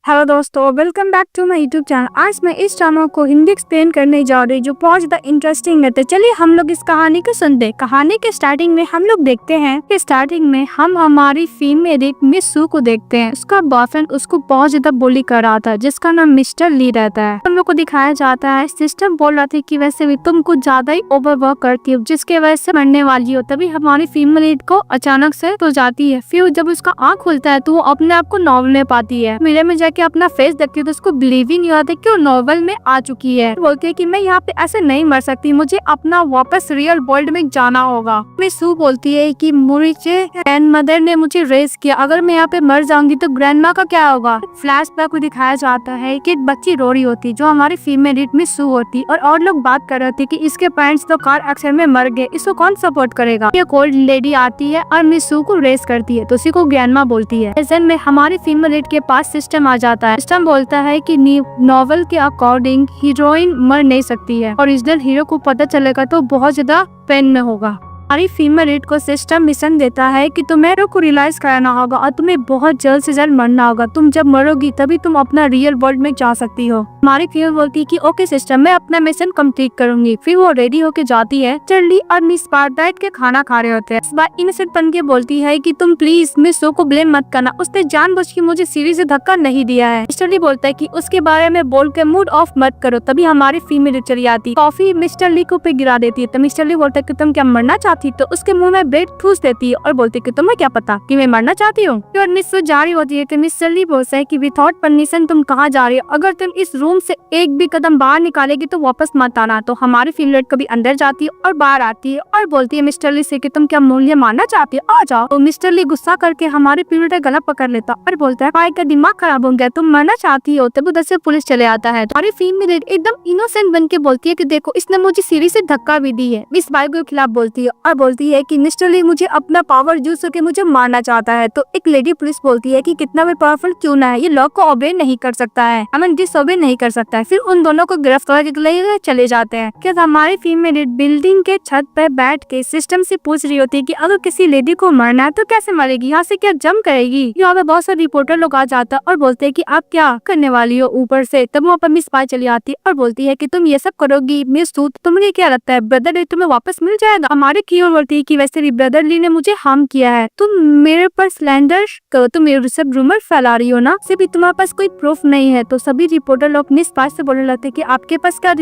Hello दोस्तों, welcome back to my YouTube channel. आज मैं इस ड्रामा को हिंदी एक्सप्लेन करने जा रही हूँ जो बहुत ज्यादा इंटरेस्टिंग है। तो चलिए हम लोग इस कहानी को सुनते हैं। कहानी के स्टार्टिंग में हम लोग देखते हैं कि स्टार्टिंग में हम हमारी फीमेल एक मिस सू को देखते हैं। उसका बॉयफ्रेंड उसको बहुत ज्यादा बुली कर रहा था जिसका नाम मिस्टर ली रहता है। हम लोग को दिखाया जाता है सिस्टम बोल रहा था कि वैसे भी तुम कुछ ज्यादा ही ओवरवर्क करती हो जिसके वजह से मरने वाली हो। तभी हमारी फीमेल लीड को अचानक से तो जाती है। फिर जब उसका आँख खुलता है तो वो अपने आप को नॉर्मल में पाती है। मिरर में जाके अपना फेस देखती है तो उसको बिलीव ही नहीं होता कि वो नॉर्मल में आ चुकी है। बोलती है कि मैं यहाँ पे ऐसे नहीं मर सकती, मुझे अपना वापस रियल वर्ल्ड में जाना होगा। मिस सू बोलती है कि मुझे ग्रैंडमदर ने मुझे रेज किया, अगर मैं यहाँ पे मर जाऊंगी तो ग्रैंडमा का क्या होगा। फ्लैशबैक को दिखाया जाता है कि एक बच्ची रो रही होती जो हमारी फीमेल लीड मिस सू होती और लोग बात कर रहे थे कि इसके पेरेंट्स तो कार एक्सीडेंट में मर गए, इसको कौन सपोर्ट करेगा। एक ओल्ड लेडी आती है और मिस सू को रेस करती है तो उसी को ग्रैंडमा बोलती है। इस में हमारी फीमेल लीड के पास सिस्टम आ जाता है। सिस्टम बोलता है कि नॉवल के अकॉर्डिंग हीरोइन मर नहीं सकती है, ओरिजिनल हीरो को पता चलेगा तो बहुत ज्यादा पेन में होगा। हमारी फीमेल लीड को सिस्टम मिशन देता है कि तुम्हें को रियलाइज कराना होगा और तुम्हें बहुत जल्द से जल्द मरना होगा। तुम जब मरोगी तभी तुम अपना रियल वर्ल्ड में जा सकती हो। हमारी फीमेल बोलती है कि ओके सिस्टम, मैं अपना मिशन कंप्लीट करूंगी। फिर वो रेडी होके जाती है। चर्ली और मिस पार्ट बैठ के खाना खा रहे होते हैं। इस बार इनोसेंट बन के बोलती है कि तुम प्लीज मिस सू को ब्लेम मत करना, उसने जानबूझ के मुझे सीढ़ी से धक्का नहीं दिया है। मिस्टर ली बोलता है कि उसके बारे में बोल के मूड ऑफ मत करो। तभी हमारी फीमेल लीड चली आती, कॉफी मिस्टर ली को पे गिरा देती है। तो मिस्टर ली बोलता है कि तुम क्या मरना चाहती, तो उसके मुंह में ब्रेड ठूस देती है और बोलती है कि तुम्हें क्या पता कि मैं मरना चाहती हूँ। और मिस सू जा रही होती है तो मिस्टर ली बोलता है कि विदाउट परमिशन तुम कहाँ जा रही हो, अगर तुम इस रूम से एक भी कदम बाहर निकालेगी तो वापस मत आना। तो हमारी फीमेल लीड कभी अंदर जाती है और बाहर आती है और बोलती है मिस्टर ली से कि तुम क्या मूल्य मारना चाहती हो, आ जाओ। तो मिस्टर ली गुस्सा करके हमारी फीमेल लीड का गला पकड़ लेता और बोलता है भाई का दिमाग खराब हो गया, तुम मरना चाहती हो। तब उधर से पुलिस चले आता है। हमारी फीमेल लीड एकदम इनोसेंट बन के बोलती है कि देखो इसने मुझे सीढ़ी से धक्का भी दी है। मिस बाई के खिलाफ बोलती है और बोलती है कि मिस्टर ली मुझे अपना पावर यूज करके मुझे मारना चाहता है। तो एक लेडी पुलिस बोलती है कि कितना भी पावरफुल क्यों ना है, ये लॉ को ओबे नहीं कर सकता है, डिसओबे नहीं कर सकता है। फिर उन दोनों को गिरफ्तार के लिए चले जाते हैं। क्या हमारी फीमेल लीड बिल्डिंग के छत पर बैठ के सिस्टम से पूछ रही होती है कि अगर किसी लेडी को मरना है तो कैसे मरेगी, यहाँ से क्या जंप करेगी। यहाँ पे बहुत सारे रिपोर्टर लोग आ जाता है और बोलते है कि आप क्या करने वाली हो ऊपर से। तब वहाँ पर मिस पाई चली आती है और बोलती है कि तुम ये सब करोगी मिस सू, तुम्हें क्या लगता है ब्रदर ली तुम्हें वापस मिल जाएगा। हमारी कीओ बोलती है कि वैसे भी ब्रदर ली ने मुझे हार्म किया है, तुम मेरे पर स्लैंडर करो, तुम मेरे सब रूमर फैला रही हो ना, सिर्फ तुम्हारे पास कोई प्रूफ नहीं है। तो सभी रिपोर्टर लोग मिस पास से बोलने लगते कि आपके पास क्या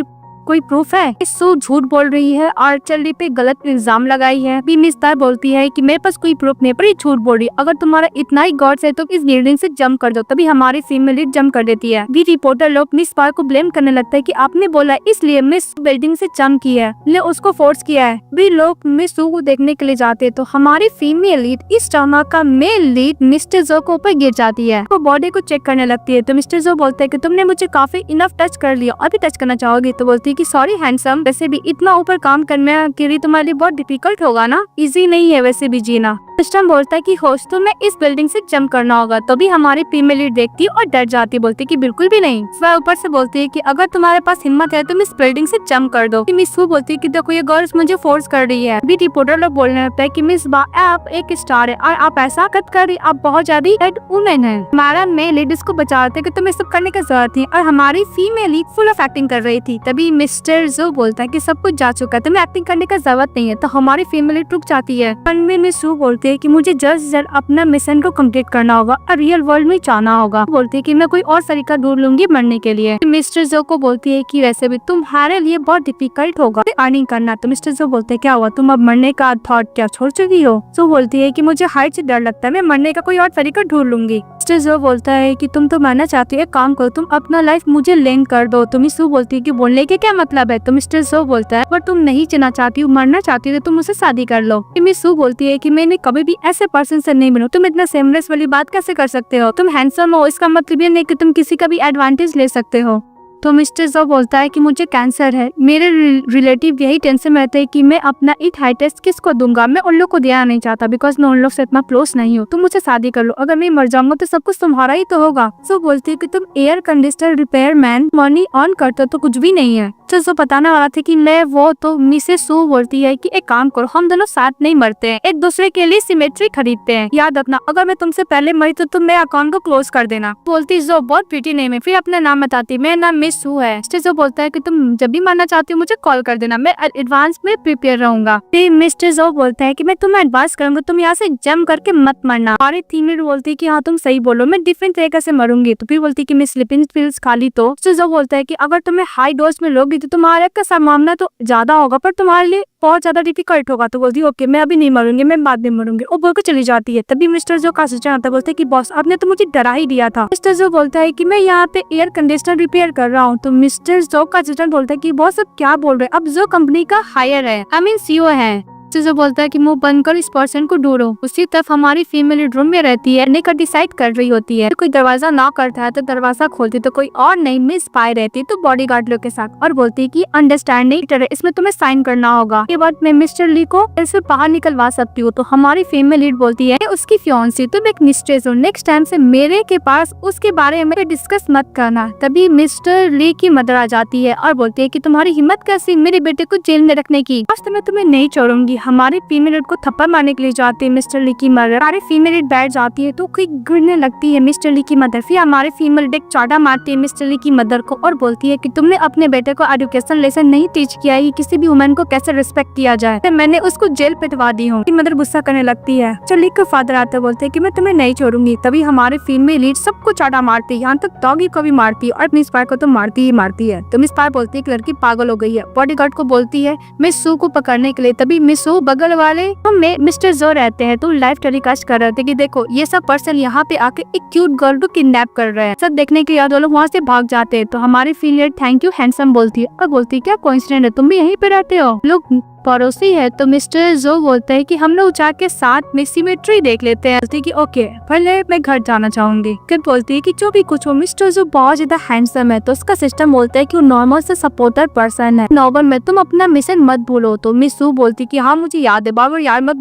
कोई प्रूफ है। मिस सू झूठ बोल रही है और चर्ली पे गलत इल्जाम लगाई है। भी मिस तार बोलती है कि मेरे पास कोई प्रूफ नहीं पर ये झूठ बोल रही है, अगर तुम्हारा इतना ही गॉड्स है तो इस बिल्डिंग से जंप कर दो। तभी हमारी फीमेल लीड जंप कर देती है। भी रिपोर्टर लोग मिस पार को ब्लेम करने लगता है कि आपने बोला इसलिए मिस बिल्डिंग से जंप किया है, ने उसको फोर्स किया है। भी लोग मिस सू को देखने के लिए जाते हैं तो हमारी फीमेल लीड इस ड्रामा का मेल लीड मिस्टर जो को ऊपर गिर जाती है। वो बॉडी को चेक करने लगती है तो मिस्टर जो बोलता है कि तुमने मुझे काफी इनफ टच कर लिया, अभी टच करना चाहोगी। तो बोलती है कि सॉरी हैंडसम, वैसे भी इतना ऊपर काम करने के लिए तुम्हारे लिए बहुत डिफिकल्ट होगा ना, इजी नहीं है वैसे भी जीना। सिस्टम बोलता है कि होश तुम्हें इस बिल्डिंग से जंप करना होगा। तो भी हमारी फीमेल लीड देखती है और डर जाती है, बोलती है कि बिल्कुल भी नहीं। वह ऊपर से बोलती है कि अगर तुम्हारे पास हिम्मत है तुम इस बिल्डिंग से जंप कर दो। मिस सू बोलती है कि देखो ये गर्ल्स मुझे फोर्स कर रही है। भी रिपोर्टर लोग बोलने लगता है कि मिस बा आप एक स्टार है और आप ऐसा कट कर रही, आप बहुत ज्यादा हेड वुमेन है। हमारा मेल लीड इसको बचाते कि तुम्हें सब करने की जरूरत थी और हमारी female lead full of acting कर रही थी। तभी मिस्टर जो बोलता है कि सब कुछ जा चुका है, तुम्हें एक्टिंग करने की जरूरत नहीं है। तो हमारी फीमेल लीड रुक जाती है। मिस सू बोलती है कि मुझे जल्द से जल्द अपना मिशन को कंप्लीट करना होगा और रियल वर्ल्ड में जाना होगा। बोलती है कि मैं कोई और तरीका ढूंढ लूंगी मरने के लिए। मिस्टर जो को बोलती है कि वैसे भी तुम्हारे लिए बहुत डिफिकल्ट होगा अर्निंग करना। तो मिस्टर जो बोलते हैं क्या हुआ, तुम अब मरने का थॉट क्या छोड़ चुकी हो। जो बोलती है कि मुझे हाइट से डर लगता है, मैं मरने का कोई और तरीका ढूंढ लूंगी। मिस्टर जो बोलता है कि तुम तो मरना चाहती हो, एक काम करो तुम अपना लाइफ मुझे लिंक कर दो। तो मिस सू बोलती है कि बोलने के क्या मतलब है। तो मिस्टर जो बोलता है पर तुम नहीं चुना चाहती हो, मरना चाहती हो तो तुम मुझसे शादी कर लो। मिस सू बोलती है कि मैंने कभी भी ऐसे पर्सन से नहीं मिला, तुम इतना सेमलेस वाली बात कैसे कर सकते हो, तुम हैंडसम हो इसका मतलब ये नहीं कि तुम किसी का भी एडवांटेज ले सकते हो। तो मिस्टर जो बोलता है कि मुझे कैंसर है। मेरे रिलेटिव यही टेंशन में रहते हैं कि मैं अपना ईट हाई टेस्ट किसको दूंगा। मैं उन लोग को देना नहीं चाहता बिकॉज मैं उन लोग से इतना क्लोज नहीं हूँ। तुम मुझसे शादी कर लो, अगर मैं मर जाऊंगा तो सब कुछ तुम्हारा ही तो होगा। जो बोलती है कि तुम air conditioner repair man money on करते हो तो कुछ भी नहीं है। जो बताने वाला था कि मैं वो, तो मिसेस सू बोलती है कि एक काम करो, हम दोनों साथ नहीं मरते हैं, एक दूसरे के लिए सिमेट्री खरीदते हैं। याद रखना, अगर मैं तुमसे पहले मरी तो तुम मेरे अकाउंट को क्लोज कर देना। बोलती जो बहुत प्रीटी नेम है, फिर अपना नाम बताती, मेरा नाम मिस सू है। जो बोलता है कि तुम जब भी मरना चाहती हो मुझे कॉल कर देना, मैं एडवांस में प्रिपेयर रहूंगा। फिर मिस्टर जो बोलता है कि मैं तुम्हें एडवांस करूंगा, तुम यहाँ से जंप करके मत मरना। और फीमेल बोलती है कि हाँ तुम सही बोलो, मैं डिफरेंट तरीके से मरूंगी। तो फिर बोलती है कि मैं स्लीपिंग पिल्स खा ली। तो जो बोलता है कि अगर तुम्हें हाई डोज में लोगी तो तुम्हारे का मामला तो ज्यादा होगा पर तुम्हारे लिए बहुत ज्यादा डिफिकल्ट होगा। तो बोलती है ओके मैं अभी नहीं मरूंगी, मैं बाद में मरूंगी। वो बोलकर चली जाती है। तभी मिस्टर जो का असिस्टेंट आता है, बोलते है कि बॉस आपने तो मुझे डरा ही दिया था। मिस्टर जो बोलता है कि मैं यहाँ पे एयर कंडीशनर रिपेयर कर रहा हूँ। तो मिस्टर जो का असिस्टेंट बोलता है कि बॉस अब क्या बोल रहे हैं, अब जो कंपनी का हायर है, आई मीन सीईओ है। जो बोलता है कि मुंह बंद कर इस पर्सन को ढूंढो। उसी तरफ हमारी फीमेल रूम में रहती है, निका डिसाइड कर रही होती है। कोई दरवाजा नॉक करता है तो दरवाजा खोलती तो कोई और नहीं मिस पाई रहती तो बॉडीगार्ड लोग के साथ, और बोलती है कि अंडरस्टैंडिंग इसमें तुम्हें साइन करना होगा। ये बात मैं मिस्टर ली को इससे बाहर निकलवा सकती हूँ। तो हमारी फीमेल लीड बोलती है उसकी फियांसी तुम एक मिस्ट्रेस हो, नेक्स्ट टाइम से मेरे के पास उसके बारे में डिस्कस मत करना। तभी मिस्टर ली की मदर आ जाती है और बोलती है कि तुम्हारी हिम्मत कैसी मेरे बेटे को जेल में रखने की, आज तो मैं तुम्हें नहीं छोड़ूंगी। हमारी फीमेल लीड को थप्पड़ मारने के लिए जाती है मिस्टर ली की मदर। हमारी फीमेल लीड बैठ जाती है तो कोई गिरने लगती है मिस्टर ली की मदर। फिर हमारी फीमेल लीड चाटा मारती है मिस्टर ली की मदर को और बोलती है कि तुमने अपने बेटे को एजुकेशन लेसन नहीं टीच किया है कि किसी भी वुमन को कैसे रिस्पेक्ट किया जाए, तो मैंने उसको जेल पिटवा दी हूँ। मदर गुस्सा करने लगती है। ली के फादर आते बोलते है कि मैं तुम्हें नहीं छोड़ूंगी। तभी हमारे फीमेल लीड सबको चाटा मारती है, यहाँ तक डॉगी को भी मारती है और मिस पायर को तो मारती ही मारती है। तो मिस पायर बोलती है कि लड़की पागल हो गई है। बॉडीगार्ड को बोलती है मिस सू को पकड़ने के लिए। तभी मिस सू बगल वाले में मिस्टर जो रहते हैं तो लाइव टेलीकास्ट कर रहे थे कि देखो ये सब पर्सन यहाँ पे आके एक क्यूट गर्ल को किडनैप कर रहे हैं। सब देखने के बाद वो लोग वहाँ से भाग जाते हैं। तो हमारी फीमेल थैंक यू हैंडसम बोलती है और बोलती है क्या कोइंसिडेंट है, तुम भी यहीं पे रहते हो, लोग पड़ोसी है। तो मिस्टर जो बोलता है कि हम लोग जाके साथ में सिमेट्री देख लेते हैं। बोलती है कि ओके पहले मैं घर जाना चाहूंगी। फिर बोलती है कि जो भी कुछ हो मिस्टर जो बहुत ज्यादा हैंडसम है। तो उसका सिस्टम बोलता है कि वो नॉर्मल से सपोर्टर पर्सन है, नॉर्मल में तुम अपना मिशन मत भूलो। तो मिस सू बोलती है कि हाँ मुझे याद है, बार यार मत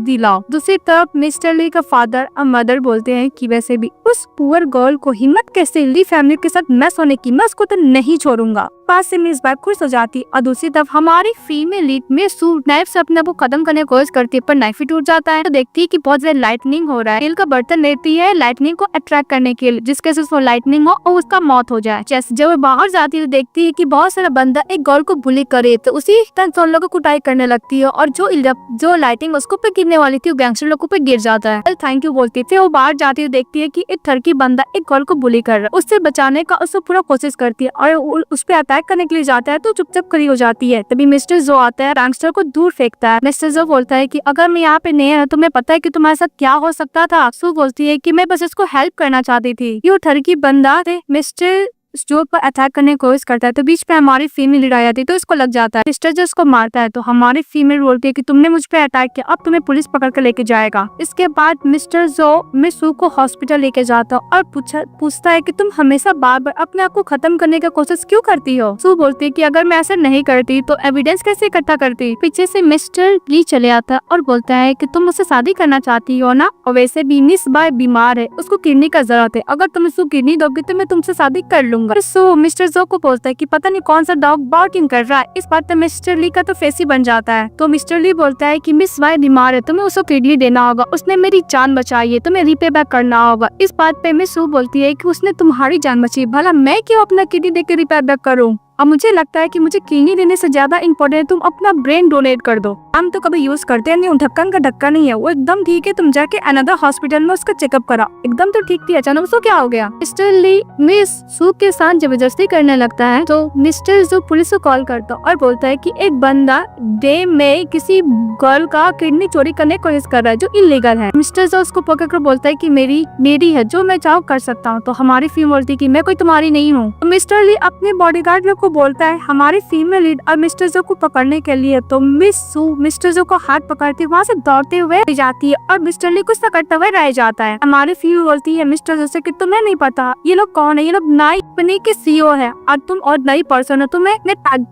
दिलाओ। दूसरी तरफ मिस्टर ली का फादर और मदर बोलते हैं कि वैसे भी उस पुअर गर्ल को हिम्मत कैसे ली फैमिली के साथ मैस होने की, मैं उसको तो नहीं छोड़ूंगा। पास से मिस बाइक खुश हो जाती। और दूसरी तरफ हमारी फीमेल लीड में सू नाइफ से अपने को खत्म करने की कोशिश करती है पर नाइफ ही टूट जाता है। तो देखती है कि बहुत ज्यादा लाइटनिंग हो रहा है। तेल का बर्तन लेती है लाइटनिंग को अट्रैक्ट करने के लिए, जिसके से उसको लाइटनिंग हो और उसका मौत हो जाए। जैसे जब वो बाहर जाती है तो देखती है कि बहुत सारा बंदा एक गर्ल को बुली करे। तो उसी तरह उन लोगों को कुटाई करने लगती है और जो लाइटिंग उसको पे गिरने वाली थी वो गैंगस्टर लोगों पे गिर जाता है। थैंक यू बोलती थी। वो बाहर जाती है देखती है कि एक ठरकी बंदा एक गर्ल को बुली कर रहा है। उससे बचाने का उसको पूरा कोशिश करती है और उस पर अटैक करने के लिए जाता है तो चुपचाप खड़ी हो जाती है। तभी मिस्टर जो आता है गैंगस्टर को दूर फेंकता है। मिस्टर जो बोलता है कि अगर मैं यहाँ पे नहीं है तुम्हें पता है कि तुम्हारे साथ क्या हो सकता था। सू बोलती है कि मैं बस इसको हेल्प करना चाहती थी। ये ठरकी बंदा मिस्टर जो पर अटैक करने की कोशिश करता है तो बीच पे हमारी फीमेल लीड आ जाती है तो इसको लग जाता है। मिस्टर जो इसको मारता है तो हमारी फीमेल बोलती है कि तुमने मुझ पे अटैक किया, अब तुम्हें पुलिस पकड़ कर लेके जाएगा। इसके बाद मिस्टर जो मिस सू को हॉस्पिटल लेके जाता है और पूछता है कि तुम हमेशा बार बार अपने आप को खत्म करने की कोशिश क्यों करती हो। सू बोलती है कि अगर मैं ऐसा नहीं करती तो एविडेंस कैसे इकट्ठा करती। पीछे से मिस्टर ली चले आता है और बोलता है कि तुम मुझसे शादी करना चाहती हो ना, और वैसे भी मिस बाय बीमार है, उसको किडनी का जरूरत है, अगर तुम उसको किडनी दोगे तो मैं तुमसे शादी कर लूंगा। सो मिस्टर जो को बोलता है कि पता नहीं कौन सा डॉग बार्किंग कर रहा है। इस बात पे मिस्टर ली का तो फेस ही बन जाता है। तो मिस्टर ली बोलता है कि मिस वाई बीमार है, तुम्हें उसको किडनी देना होगा, उसने मेरी जान बचाई है, तुम्हें रीपे बैक करना होगा। इस बात पे मिस सू बोलती है कि उसने तुम्हारी जान बचाई, भला मैं क्यों अपना किडनी देकर रिपेयर बैक करूँ। अब मुझे लगता है कि मुझे किडनी देने से ज्यादा इम्पोर्टेंट है तुम अपना ब्रेन डोनेट कर दो। हम तो कभी यूज करते नहीं, ढक्कन का ढक्का नहीं है, वो एकदम ठीक है, तुम जाके अनदर हॉस्पिटल में उसका चेकअप करा, एकदम तो ठीक थी, अचानक उसको क्या हो गया। मिस्टर ली मिस सू के साथ जबरदस्ती करने लगता है तो मिस्टर जो पुलिस को कॉल करता और बोलता है कि एक बंदा डे में किसी गर्ल का किडनी चोरी करने की कोशिश कर रहा है जो इलीगल है। मिस्टर जो उसको पकड़ कर बोलता है कि मेरी है, जो मैं चाहूँ कर सकता हूँ। तो हमारी फीमेल बोलती है कि मैं कोई तुम्हारी नहीं हूँ। तो मिस्टर ली अपने बॉडीगार्ड को बोलता है हमारी फीमेल लीड और मिस्टर जो को पकड़ने के लिए। तो मिस सू मिस्टर जो को हाथ पकड़ती वहाँ से दौड़ते हुए जाती है और मिस्टर ली गुस्सा करते हुए रह जाता है। हमारी फीमेल बोलती है मिस्टर जो से कि तुम्हें नहीं पता ये लोग कौन है, ये लोग नई कंपनी के सीईओ है और तुम और नई पर्सन हो, तुम्हें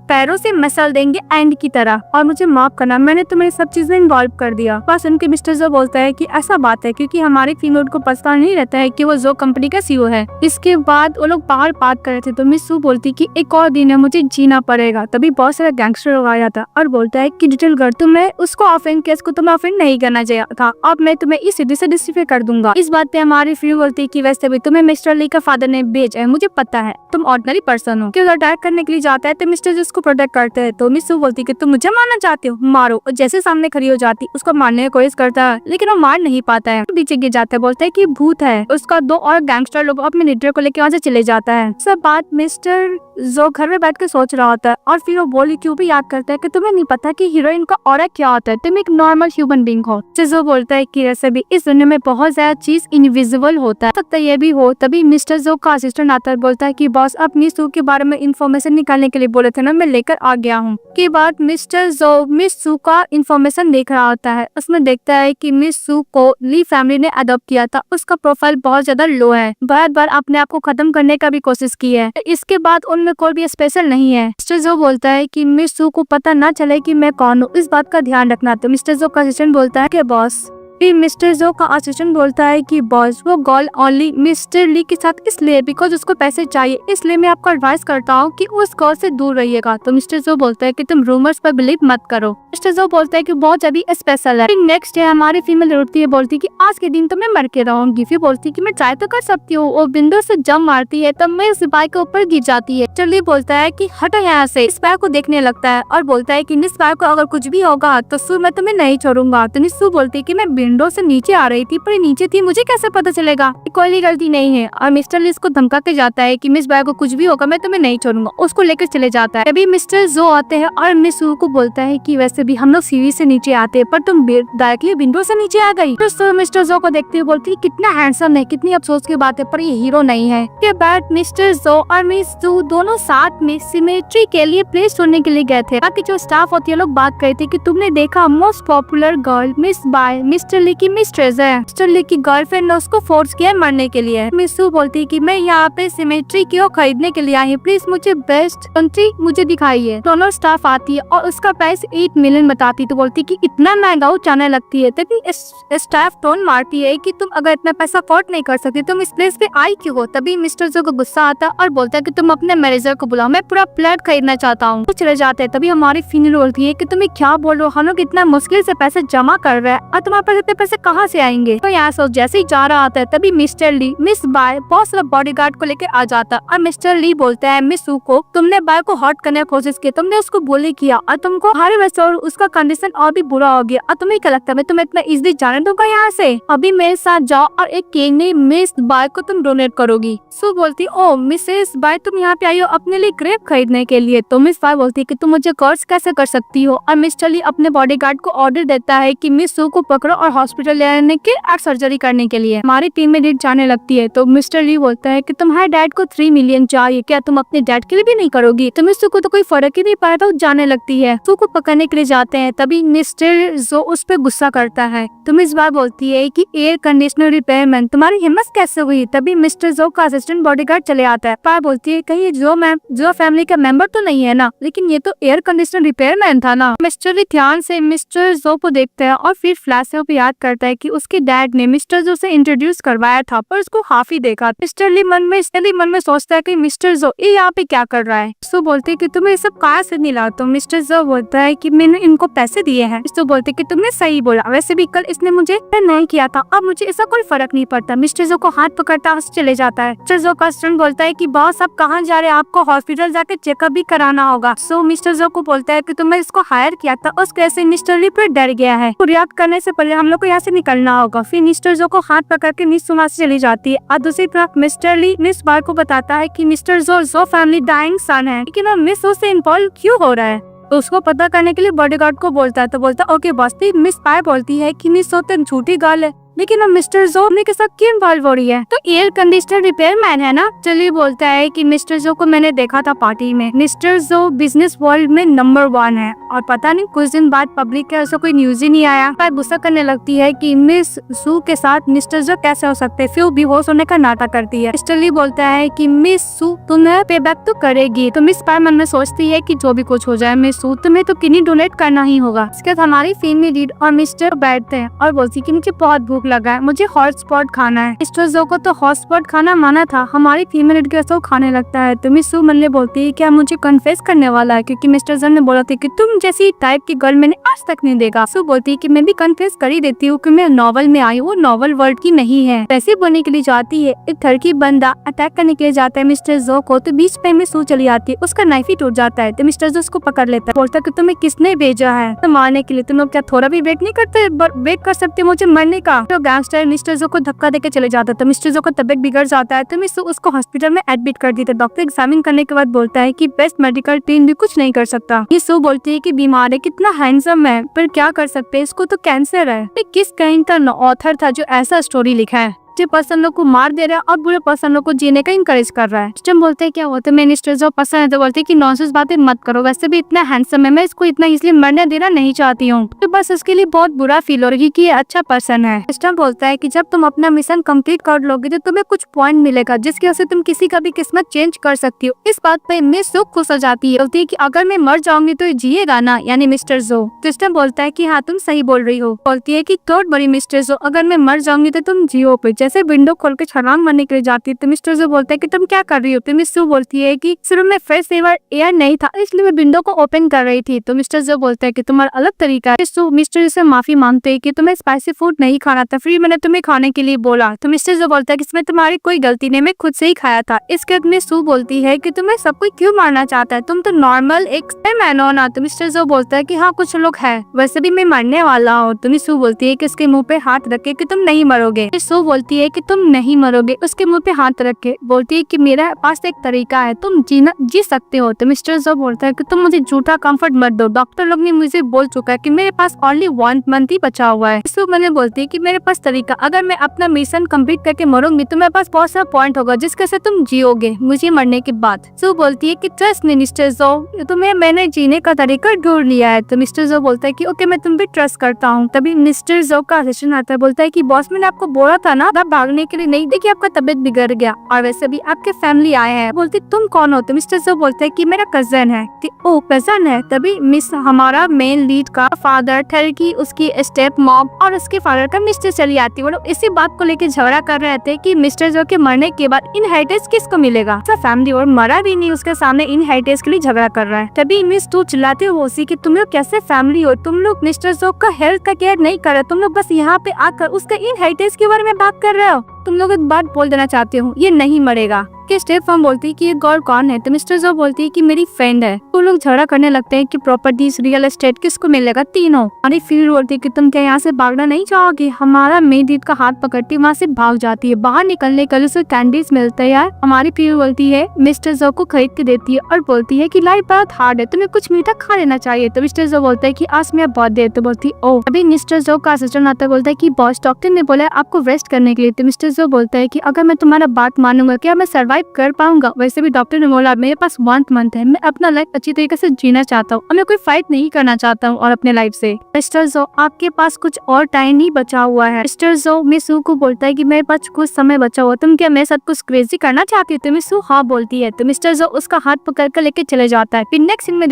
पैरों से मसल देंगे एंड की तरह और मुझे माफ करना, मैंने तुम्हें सब चीजें इन्वॉल्व कर दिया। बस उनके मिस्टर जो बोलता है कि ऐसा बात है, क्योंकि हमारी फीमेल को पता नहीं रहता है कि वो जो कंपनी का सीईओ है। इसके बाद वो लोग बाहर बात कर रहे थे तो मिस सू बोलती कि एक और दिन है, मुझे जीना पड़ेगा। तभी बहुत सारा गैंगस्टर लोग आ जाता और बोलता है कि डिटेल कर तुम्हें उसको ऑफेंड केस को तुम्हें ऑफेंड नहीं करना चाहिए था, अब मैं तुम्हें इस सिटी से डिस्ट्रीफाई कर दूंगा। इस बात पे हमारी फीमेल बोलती है कि वैसे भी तुम्हें मिस्टर ली का फादर ने भेजा है, मुझे पता है तुम ऑर्डिनरी पर्सन हो। क्यों अटैक करने के लिए जाता है तो मिस्टर जो उसको प्रोटेक्ट करते हैं। तो मिस सू बोलती है कि तुम मुझे मारना चाहते हो, मारो। और जैसे सामने खड़ी हो जाती उसको मारने की कोशिश करता है लेकिन वो मार नहीं पाता है, पीछे गिर जाता है, बोलता है कि भूत है। उसका दो और गैंगस्टर लोग अपने लीडर को लेकर वहाँ से चले जाता है। सब बात मिस्टर जो घर में बैठ के सोच रहा होता है और फिर वो बोली क्यों भी याद करता है कि तुम्हें नहीं पता कि हीरोइन का ऑरा क्या होता है, तुम एक नॉर्मल ह्यूमन बीइंग हो। जो बोलता है कि वैसे भी इस दुनिया में बहुत ज्यादा चीज इनविजिबल होता है, सकता ये भी हो। तभी मिस्टर जो का असिस्टेंट आता है, बोलता है कि बॉस आप मिस सू के बारे में इंफॉर्मेशन निकालने के लिए बोले थे ना, मैं लेकर आ गया हूँ। के बाद मिस्टर जो मिस सू का इंफॉर्मेशन देख रहा होता है, उसमें देखता है कि मिस सू को ली फैमिली ने अडॉप्ट किया था, उसका प्रोफाइल बहुत ज्यादा लो है, बार बार अपने आप को खत्म करने का भी कोशिश की है। इसके बाद उनमें कोई भी स्पेशल नहीं है। मिस्टर जो बोलता है कि मिस सू को पता ना चले कि मैं कौन हूँ, इस बात का ध्यान रखना। तो मिस्टर जो का असिस्टेंट बोलता है कि बॉस। फिर मिस्टर जो का असिस्टेंट बोलता है कि बॉस वो गर्ल ओनली मिस्टर ली के साथ इसलिए बिकॉज उसको पैसे चाहिए, इसलिए मैं आपको एडवाइस करता हूँ कि उस गर्ल से दूर रहिएगा। तो मिस्टर जो बोलता है कि तुम रूमर्स पर बिलीव मत करो। मिस्टर जो बोलता है कि बहुत ज्यादा स्पेशल है। नेक्स्ट डे हमारी फीमेल उठती है, बोलती है कि आज के दिन तो मैं मर के रहूंगी। फिर बोलती है कि मैं ट्राई तो कर सकती हूँ। वो विंडो से जंप मारती है तब मैं सिपाही के ऊपर गिर जाती है। चलिए बोलता है कि हटो यहाँ से। स्पाई को देखने लगता है और बोलता है कि निस्पाई को अगर कुछ भी होगा तो सू मैं तुम्हें नहीं छोड़ूंगा। तो निस्सू बोलती है कि मैं विंडो से नीचे आ रही थी पर नीचे थी, मुझे कैसे पता चलेगा, कोई गलती नहीं है। और मिस्टर ली इसको धमका के जाता है कि मिस बाय को कुछ भी होगा मैं तुम्हें नहीं छोड़ूंगा, उसको लेकर चले जाता है। तभी मिस्टर जो आते हैं और मिस सू को बोलता है कि वैसे भी हम लोग सीढ़ी से नीचे आते हैं पर तुम डायरेक्टली विंडो से नीचे आ गई। तो मिस्टर जो को देखते हुए बोलती है कितना हैंडसम है, कितनी अफसोस की बात है पर ये हीरो नहीं है। के बाद मिस्टर जो और मिस सू दोनों साथ में सिमेट्री के लिए प्लेस छोड़ने के लिए गए थे। बाकी जो स्टाफ होती है लोग बात करे थे कि तुमने देखा most popular girl miss by mister Lee की मिस्ट्रेस है, मिस्टर ली की गर्लफ्रेंड ने उसको फोर्स किया मरने के लिए। मिस सू बोलती है कि मैं यहाँ पे सिमेट्री क्यों खरीदने के लिए आई हूँ, प्लीज मुझे बेस्ट कंट्री मुझे दिखाइए। दोनों स्टाफ आती है और उसका प्राइस 8 मिलियन बताती तो बोलती कि इतना महंगा वो जाने लगती है। तभी स्टाफ टोन मारती है कि तुम अगर इतना पैसा अफोर्ड नहीं कर सकती तुम इस प्लेस पे आई क्यों हो। तभी मिस्टर जो को गुस्सा आता और बोलता है कि तुम अपने मैनेजर को बुलाओ, मैं पूरा प्लॉट खरीदना चाहता हूँ। चले जाते हैं। तभी हमारी फीमेल बोलती है कि तुम क्या बोल रहे हो, हम लोग इतना मुश्किल से पैसे जमा कर रहे हैं और तुम्हारे पास इतने पैसे कहाँ से आएंगे। तो यहाँ से जैसे ही जा रहा आता है तभी मिस्टर ली मिस बाय बहुत सारा बॉडीगार्ड को लेकर आ जाता और मिस्टर ली बोलता है मिस सू को तुमने बाय को हर्ट करने की कोशिश की, तुमने उसको बुली किया और तुमको हर वजह और उसका कंडीशन और भी बुरा हो गया और तुम्हें क्या लगता है मैं तुम्हें इतना इजीली जाने दूंगा यहाँ से, अभी मेरे साथ जाओ और एक केक मिस बाय को तुम डोनेट करोगी। सू बोलती ओ मिसेस बाय तुम यहाँ पे आई हो अपने लिए ग्रेप खरीदने के लिए। तो मिस बाय बोलती है कि तुम मुझे कर्ज कैसे कर सकती हो और मिस्टर ली अपने बॉडीगार्ड को ऑर्डर देता है कि मिस सू को पकड़ो और हॉस्पिटल ले आने के सर्जरी करने के लिए। हमारी टीम में डेट जाने लगती है तो मिस्टर ली बोलता है कि तुम्हारे डैड को 3 मिलियन चाहिए, क्या तुम अपने डैड के लिए भी नहीं करोगी। तो मिस सू को तो कोई फर्क ही नहीं पड़ा था, जाने लगती है। सू को पकड़ने के लिए जाते हैं तभी मिस्टर जो उस पर गुस्सा करता है। तो मिस बार बोलती है कि एयर कंडीशनर रिपेयरमैन तुम्हारी हिम्मत कैसे हुई। तभी मिस्टर जो का असिस्टेंट बॉडीगार्ड चले आता है। पार बोलती है कहीं जो फैमिली का मेंबर तो नहीं है ना, लेकिन ये तो एयर कंडीशनर रिपेयरमैन था ना। मिस्टर ली ध्यान से मिस्टर जो को देखता है और फिर फ्लैश से याद करता है कि उसके डैड ने मिस्टर जो से इंट्रोड्यूस करवाया था पर उसको हाफ ही देखा। मिस्टर ली मन में सोचता है कि मिस्टर जो ये यहाँ पे क्या कर रहा है। सो बोलते है कि तुम्हें ये सब कहाँ से मिला। तो मिस्टर जो बोलता है कि मैंने इनको पैसे दिए हैं। तो बोलते कि तुमने सही बोला, वैसे भी कल इसने मुझे नहीं किया था, अब मुझे ऐसा कोई फर्क नहीं पड़ता। मिस्टर जो को हाथ पकड़ता चले जाता है। मिस्टर जो का स्टूडेंट बोलता है कि बॉस आप कहाँ जा रहे हैं, आपको हॉस्पिटल जाके चेकअप भी कराना होगा। सो मिस्टर जो को बोलता है कि तुमने इसको हायर किया था, उस वजह से मिस्टर ली पर डर गया है, तो रिएक्ट करने से पहले हम लोग को यहाँ से निकलना होगा। फिर मिस्टर जो को हाथ पकड़ के मिस वहाँ से चली जाती है और दूसरी तरफ मिस्टर ली मिस बार को बताता है कि मिस्टर जो फैमिली डाइंग सन है, लेकिन वो मिस उससे इन्वॉल्व क्यों हो रहा है। तो उसको पता करने के लिए बॉडीगार्ड को बोलता है। तो बोलता ओके बॉस। मिस पाई बोलती है कि मिस तो झूठी गर्ल है, लेकिन अब मिस्टर जो के साथ क्यों इन्वॉल्व हो रही है? तो एयर कंडीशनर रिपेयर मैन है ना। चलिए बोलता है कि मिस्टर जो को मैंने देखा था पार्टी में। मिस्टर जो बिजनेस वर्ल्ड में नंबर 1 है और पता नहीं कुछ दिन बाद पब्लिक का ऐसा कोई न्यूज ही नहीं आया। पर गुस्सा करने लगती है कि मिस सू के साथ मिस्टर जो कैसे हो सकते हैं। फिर बेहोश होने का नाटक करती है। मिस्टर ली बोलता है कि मिस सू तुम्हें पे बैक तो करेगी। तो मिस पार मन में सोचती है कि जो भी कुछ हो जाए मिस सू तुम्हें तो किडनी डोनेट करना ही होगा। इसके बाद हमारी फीमेल लीड और मिस्टर बैठते हैं और बोलती है कि मुझे बहुत भूख लगा है, मुझे हॉट स्पॉट खाना है। मिस्टर जो को तो हॉट स्पॉट खाना माना था, हमारी फीमेल लीड कैसे खाने लगता है। तो मिस सू मन में बोलती है क्या मुझे कन्फेस करने वाला है, क्योंकि मिस्टर जन ने बोला था कि तुम जैसी टाइप की गर्ल मैंने आज तक नहीं देखा। सू बोलती है कि मैं भी कन्फेस कर ही देती हूँ कि मैं नॉवल में आई हूँ, नॉवल वर्ल्ड की नहीं है। पैसे बोलने के लिए जाती है, एक ठरकी बंदा अटैक करने के लिए जाता है मिस्टर जो को। तो बीच पे में सू चली आती है, उसका नाइफ ही टूट जाता है। तो मिस्टर जो उसको पकड़ लेता है, बोलता है कि तुम्हें किसने भेजा है तो मारने के लिए, तुम लोग क्या थोड़ा भी वेट नहीं करते, वेट कर सकते मुझे मरने का। तो गैंगस्टर मिस्टर जो को धक्का देके चले जाता है। तो मिस्टर जो का तबियत बिगड़ जाता है। तो मिस उसको हॉस्पिटल में एडमिट कर दी। तो डॉक्टर एग्जामिन करने के बाद बोलता है कि बेस्ट मेडिकल टीम भी कुछ नहीं कर सकता। ये सू बोलती है कि बीमार है, कितना हैंडसम है, पर क्या कर सकते हैं, इसको तो कैंसर है। किस काइंड ऑथर था जो ऐसा स्टोरी लिखा है, जो पर्सन लोग को मार दे रहा है और बुरे पर्सन लोग को जीने का इनकरेज कर रहा है। सिस्टम बोलते हैं क्या होता है, मिनिस्टर जो पसंद है तो बोलते हैं कि नॉनसेंस बातें मत करो, वैसे भी इतना हैंडसम है, मैं इसको इतना इसलिए मरने देना नहीं चाहती हूँ। तो बस उसके लिए बहुत बुरा फील हो रही है कि ये अच्छा पर्सन है। सिस्टम बोलता है कि जब तुम अपना मिशन कंप्लीट कर लोगे तो तुम्हें कुछ पॉइंट मिलेगा जिसकी वजह से तुम किसी का भी किस्मत चेंज कर सकती हो। इस बात पे मिस सू खुश हो जाती है, बोलती है कि अगर मैं मर जाऊंगी तो जिएगा ना, यानी मिस्टर जो। सिस्टम बोलता है कि हाँ तुम सही बोल रही हो। बोलती है कि डोंट वरी मिस्टर जो, अगर मैं मर जाऊंगी तो तुम जियो पे। जैसे विंडो खोल छलांग मारने के लिए जाती है। तो मिस्टर जो बोलता है कि तुम क्या कर रही हो। तो मिस सू बोलती है कि सिर्फ में फ्रेश एयर नहीं था इसलिए मैं विंडो को ओपन कर रही थी। तो मिस्टर जो बोलता है कि तुम्हारा अलग तरीका है। तो मिस्टर से माफी मांगते हैं कि तुम्हें स्पाइसी फूड नहीं खाना था, फिर मैंने तुम्हें खाने के लिए बोला। तो मिस्टर जो बोलता है कि इसमें तुम्हारी कोई गलती नहीं, मैं खुद से ही खाया था। इसके बाद मिस सू बोलती है कि तुम्हें सब कोई क्यों मारना चाहता है, तुम तो नॉर्मल एक मैन हो ना। तो मिस्टर जो बोलता है कि हाँ कुछ लोग है, वैसे भी मैं मरने वाला हूँ। तो मिस सू बोलती है कि उसके मुँह पे हाथ रखे कि तुम नहीं मरोगे। मिस सू बोलती है कि तुम नहीं मरोगे, उसके मुंह पे हाथ रख के बोलती है कि मेरा पास एक तरीका है, तुम जी सकते हो। तो मिस्टर जो बोलता है कि तुम मुझे झूठा कंफर्ट मत दो, डॉक्टर लोग ने मुझे बोल चुका है कि मेरे पास ओनली 1 मंथ ही बचा हुआ है। तो मैंने बोलती है कि मेरे पास तरीका, अगर मैं अपना मिशन कंप्लीट करके मरूंगी तो मेरे पास बहुत सारा पॉइंट होगा जिसके से तुम जियोगे मुझे मरने के बाद। सो बोलती है कि ट्रस्ट मी मिस्टर जो, तुम्हें मैंने जीने का तरीका ढूंढ लिया है। तो मिस्टर जो बोलता है कि ओके मैं तुम भी ट्रस्ट करता हूँ। तभी मिस्टर जो का असिस्टेंट आता है, बोलता है कि बॉस मैंने आपको बोला था ना आप भागने के लिए, नहीं देखिए आपका तबियत बिगड़ गया और वैसे भी आपके फैमिली आए हैं। बोलती तुम कौन हो। तो मिस्टर जो बोलते हैं कि मेरा कजन है। ओ कजन है। तभी मिस हमारा मेन लीड का फादर, ठरकी उसकी स्टेप मॉम और उसके फादर का मिस्टर चली आती है। वो लोग इसी बात को लेकर झगड़ा कर रहे थे कि मिस्टर जो के मरने के बाद इनहेरिटेंस किसको मिलेगा। फैमिली और मरा भी नहीं उसके सामने इनहेरिटेंस के लिए झगड़ा कर रहा है। तभी मिस तू चिल्लाते हो उसी कि तुम लोग कैसे फैमिली हो, तुम लोग मिस्टर जो का हेल्थ का केयर नहीं कर रहे, तुम लोग बस यहाँ पे आकर उसका इनहेरिटेंस के बारे में बात कर रहे हो। तुम लोग एक बात बोल देना चाहते हो, ये नहीं मरेगा। कि स्टेप फॉर्म बोलती है कि ये गॉड कौन है। तो मिस्टर जो बोलती है कि मेरी फ्रेंड है। वो लोग झगड़ा करने लगते हैं कि प्रॉपर्टीज रियल एस्टेट किसको मिलेगा, तीनों। हमारी फील्ड बोलती है कि तुम क्या यहाँ से भागना नहीं चाहोगे। हमारा मेन लीड का हाथ पकड़ती वहाँ से भाग जाती है। बाहर निकलने के लिए उसे कैंडीज मिलते हैं यार। हमारी फील्ड बोलती है मिस्टर जो को खरीद के देती है और बोलती है कि लाइफ बहुत हार्ड है, तुम्हें कुछ मीठा खा लेना चाहिए। तो मिस्टर जो बोलता है कि आज मेरा बर्थडे। तो बोलती ओ। अभी मिस्टर जो का असिस्टेंट आता बोलता है कि बॉस डॉक्टर ने बोला आपको रेस्ट करने के लिए। तो मिस्टर जो बोलता है कि अगर मैं तुम्हारा बात मानूंगा क्या मैं सर्वाइव कर पाऊंगा। वैसे भी डॉक्टर ने बोला मेरे पास 1 मंथ है, मैं अपना लाइफ अच्छी तरीके से जीना चाहता हूँ और मैं कोई फाइट नहीं करना चाहता हूँ और अपने लाइफ से। मिस्टर जो आपके पास कुछ और टाइम नहीं बचा हुआ है। मिस्टर जो मिस सू को बोलता है कि मेरे पास कुछ समय बचा हुआ, तुम क्या मेरे साथ कुछ क्रेजी करना चाहती हो। तो मिस सू हाँ बोलती है। तो मिस्टर जो उसका हाथ पकड़ कर लेके चले जाता है। फिर नेक्स्ट सीन में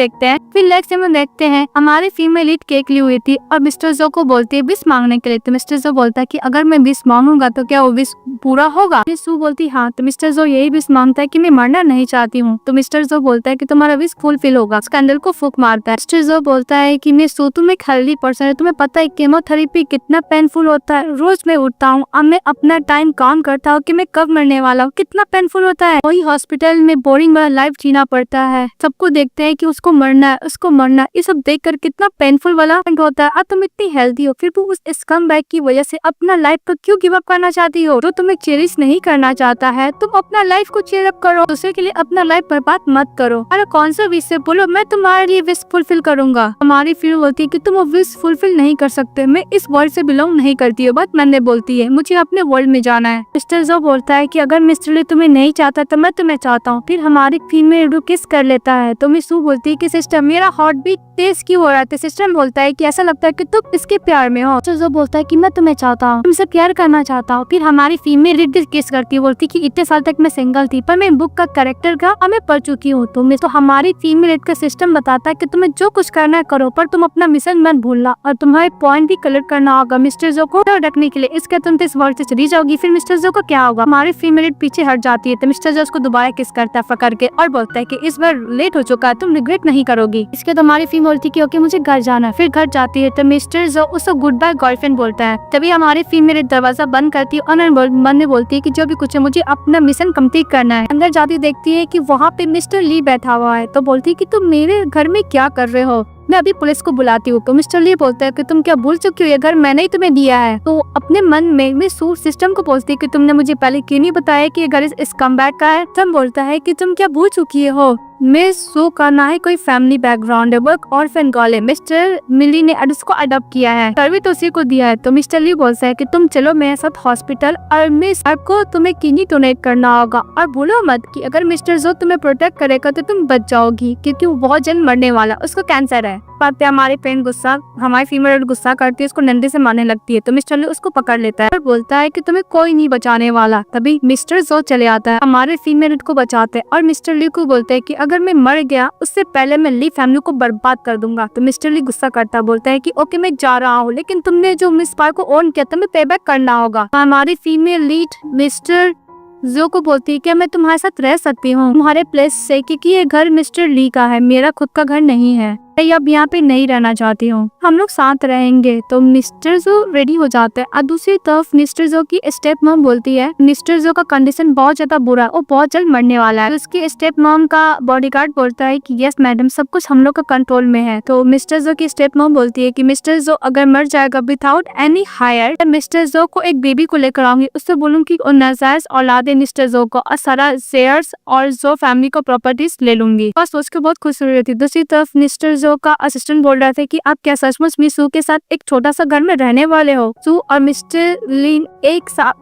देखते हैं हमारी फीमेल लीड केक ली हुई थी और मिस्टर जो को बोलती है विश मांगने के लिए। तो मिस्टर जो बोलता है कि अगर मैं विश मांगूंगा तो क्या वो विश पूरा होगा। मिस सू बोलती हाँ। तो मिस्टर जो यही विश मांगता है कि मैं मरना नहीं चाहती हूँ। तो मिस्टर जो बोलता है कि तुम्हारा विश फुलफिल होगा। स्कैंडल को फूक मारता है। मिस्टर जो बोलता है कि मिस सू तुम एक हेल्दी पर्सन है, तुम्हें पता है केमोथेरेपी कितना पेनफुल होता है। रोज मैं उठता हूँ अब मैं अपना टाइम काउंट करता हूँ कि मैं कब मरने वाला हूँ, कितना पेनफुल होता है। वही हॉस्पिटल में बोरिंग वाला लाइफ जीना पड़ता है। सबको देखते हैं कि उसको मरना है, उसको मरना है, ये सब देखकर कितना पेनफुल वाला होता है। अब तुम इतनी हेल्दी हो फिर भी उस स्कमबैग की वजह से अपना लाइफ को क्यों गिव अप करना चाहती हो। जो तुम्हें चेरिश नहीं करना चाहता है तुम अपना लाइफ लाइफ को चीयर अप करो, दूसरे के लिए अपना लाइफ बर्बाद मत करो। अरे कौन सा विश है बोलो, मैं तुम्हारे लिए विश फुलफिल करूंगा। हमारी फील होती है कि तुम वो विश फुलफिल नहीं कर सकते, मैं इस वर्ल्ड से बिलोंग नहीं करती हूँ। बात मैंने बोलती है मुझे अपने वर्ल्ड में जाना है। मिस्टर जो बोलता है कि अगर मिस्टर ली तुम्हें नहीं चाहता तो मैं तुम्हें चाहता हूँ। फिर हमारी फीमेल किस कर लेता है तो मिस बोलती है कि सिस्टर मेरा हार्ट बीट तेज क्यों हो रहा है। सिस्टर बोलता है कि ऐसा लगता है कि तुम इसके प्यार में हो। जो बोलता है कि मैं तुम्हें चाहता हूँ, तुमसे प्यार करना चाहता हूँ। फिर हमारी फीमेल लीड किस करती है, बोलती कि इतने साल तक मैं सिंगल थी पर मैं बुक का कैरेक्टर का मैं पढ़ चुकी हूँ। तो हमारी फीमेल लीड का सिस्टम बताता है कि तुम्हें जो कुछ करना है करो पर तुम अपना मिशन मत भूलना और तुम्हारे पॉइंट भी कलेक्ट करना होगा मिस्टर जो को रखने के लिए। इसके तुम इस वर्ल्ड से चली जाओगी। फिर मिस्टर जो को क्या होगा, हमारी फीमेल लीड पीछे हट जाती है तो मिस्टर जो उसको दोबारा किस करता है पकड़ के और बोलता है कि इस बार लेट हो चुका है, तुम रिग्रेट नहीं करोगी। इसके तो हमारी फीमेल बोलती है कि ओके मुझे घर जाना है। फिर घर जाती है तो मिस्टर जो उसको गुड बाय गर्लफ्रेंड बोलता है। तभी हमारी फीमेल दरवाजा बंद करती है और मन में बोलती है कि जो भी कुछ है मुझे अपना मिशन कंप्लीट करना है। अंदर जाती देखती है कि वहाँ पे मिस्टर ली बैठा हुआ है तो बोलती है कि तुम मेरे घर में क्या कर रहे हो, मैं अभी पुलिस को बुलाती हूँ। तो मिस्टर ली बोलता है कि तुम क्या भूल चुकी हो, ये घर मैंने ही तुम्हें दिया है। तो अपने मन में मैं सूर सिस्टम को पूछती है कि तुमने मुझे पहले क्यों नहीं बताया कि ये घर इस कमबैक का है। तुम बोलता है कि तुम क्या भूल चुकी हो, मैं सो का ना ही कोई फैमिली बैकग्राउंड है, वो एक ऑर्फन गर्ल है। मिस्टर मिली ने उसको अडॉप्ट किया है, सर्विस तो उसी को दिया है। तो मिस्टर ली बोलता है कि तुम चलो मेरे साथ हॉस्पिटल और मिस आपको तुम्हें किडनी डोनेट करना होगा और भूलो मत कि अगर मिस्टर जो तुम्हें प्रोटेक्ट करेगा तो तुम बच जाओगी क्योंकि वो बहुत जल्द मरने वाला, उसको कैंसर है। पाते हमारे फ्रेंड हमारी फीमेल गुस्सा करती है, उसको डंडे से मारने लगती है तो मिस्टर ली उसको पकड़ लेता है और बोलता है कि तुम्हें कोई नहीं बचाने वाला। तभी मिस्टर जो चले आता है, हमारे फीमेल को बचाते हैं और मिस्टर ली को बोलते है कि अगर मैं मर गया उससे पहले मैं ली फैमिली को बर्बाद कर दूंगा। तो मिस्टर ली गुस्सा करता बोलता है कि ओके मैं जा रहा हूँ लेकिन तुमने जो मिस पार को ओन किया तुम्हें पे बैक करना होगा। हमारी फीमेल लीड मिस्टर जो को बोलती है कि मैं तुम्हारे साथ रह सकती हूँ तुम्हारे प्लेस से क्योंकि ये घर मिस्टर ली का है, मेरा खुद का घर नहीं है, मैं अब यहाँ पे नहीं रहना चाहती हूँ, हम लोग साथ रहेंगे। तो मिस्टर जो रेडी हो जाता है और दूसरी तरफ मिस्टर जो की स्टेप मॉम बोलती है मिस्टर जो का कंडीशन बहुत ज्यादा बुरा है, वो बहुत जल्द मरने वाला है। तो उसकी स्टेप मॉम का बॉडीगार्ड बोलता है कि यस मैडम सब कुछ हम लोग का कंट्रोल में है। तो मिस्टर जो की स्टेप मॉम बोलती है कि मिस्टर जो अगर मर जाएगा विदाउट एनी हायर तो मिस्टर जो को एक बेबी को लेकर आऊंगी, उससे बोलूंगी नाजायज औलाद मिस्टर जो को और सारा शेयर्स और जो फैमिली को प्रॉपर्टीज ले लूंगी। बस सोच के बहुत खुश हो रही थी। दूसरी तरफ मिस्टर जो का असिस्टेंट बोल रहा था कि आप क्या सचमुच मिस सू के साथ एक छोटा सा घर में रहने वाले हो। सू और मिस्टर लीन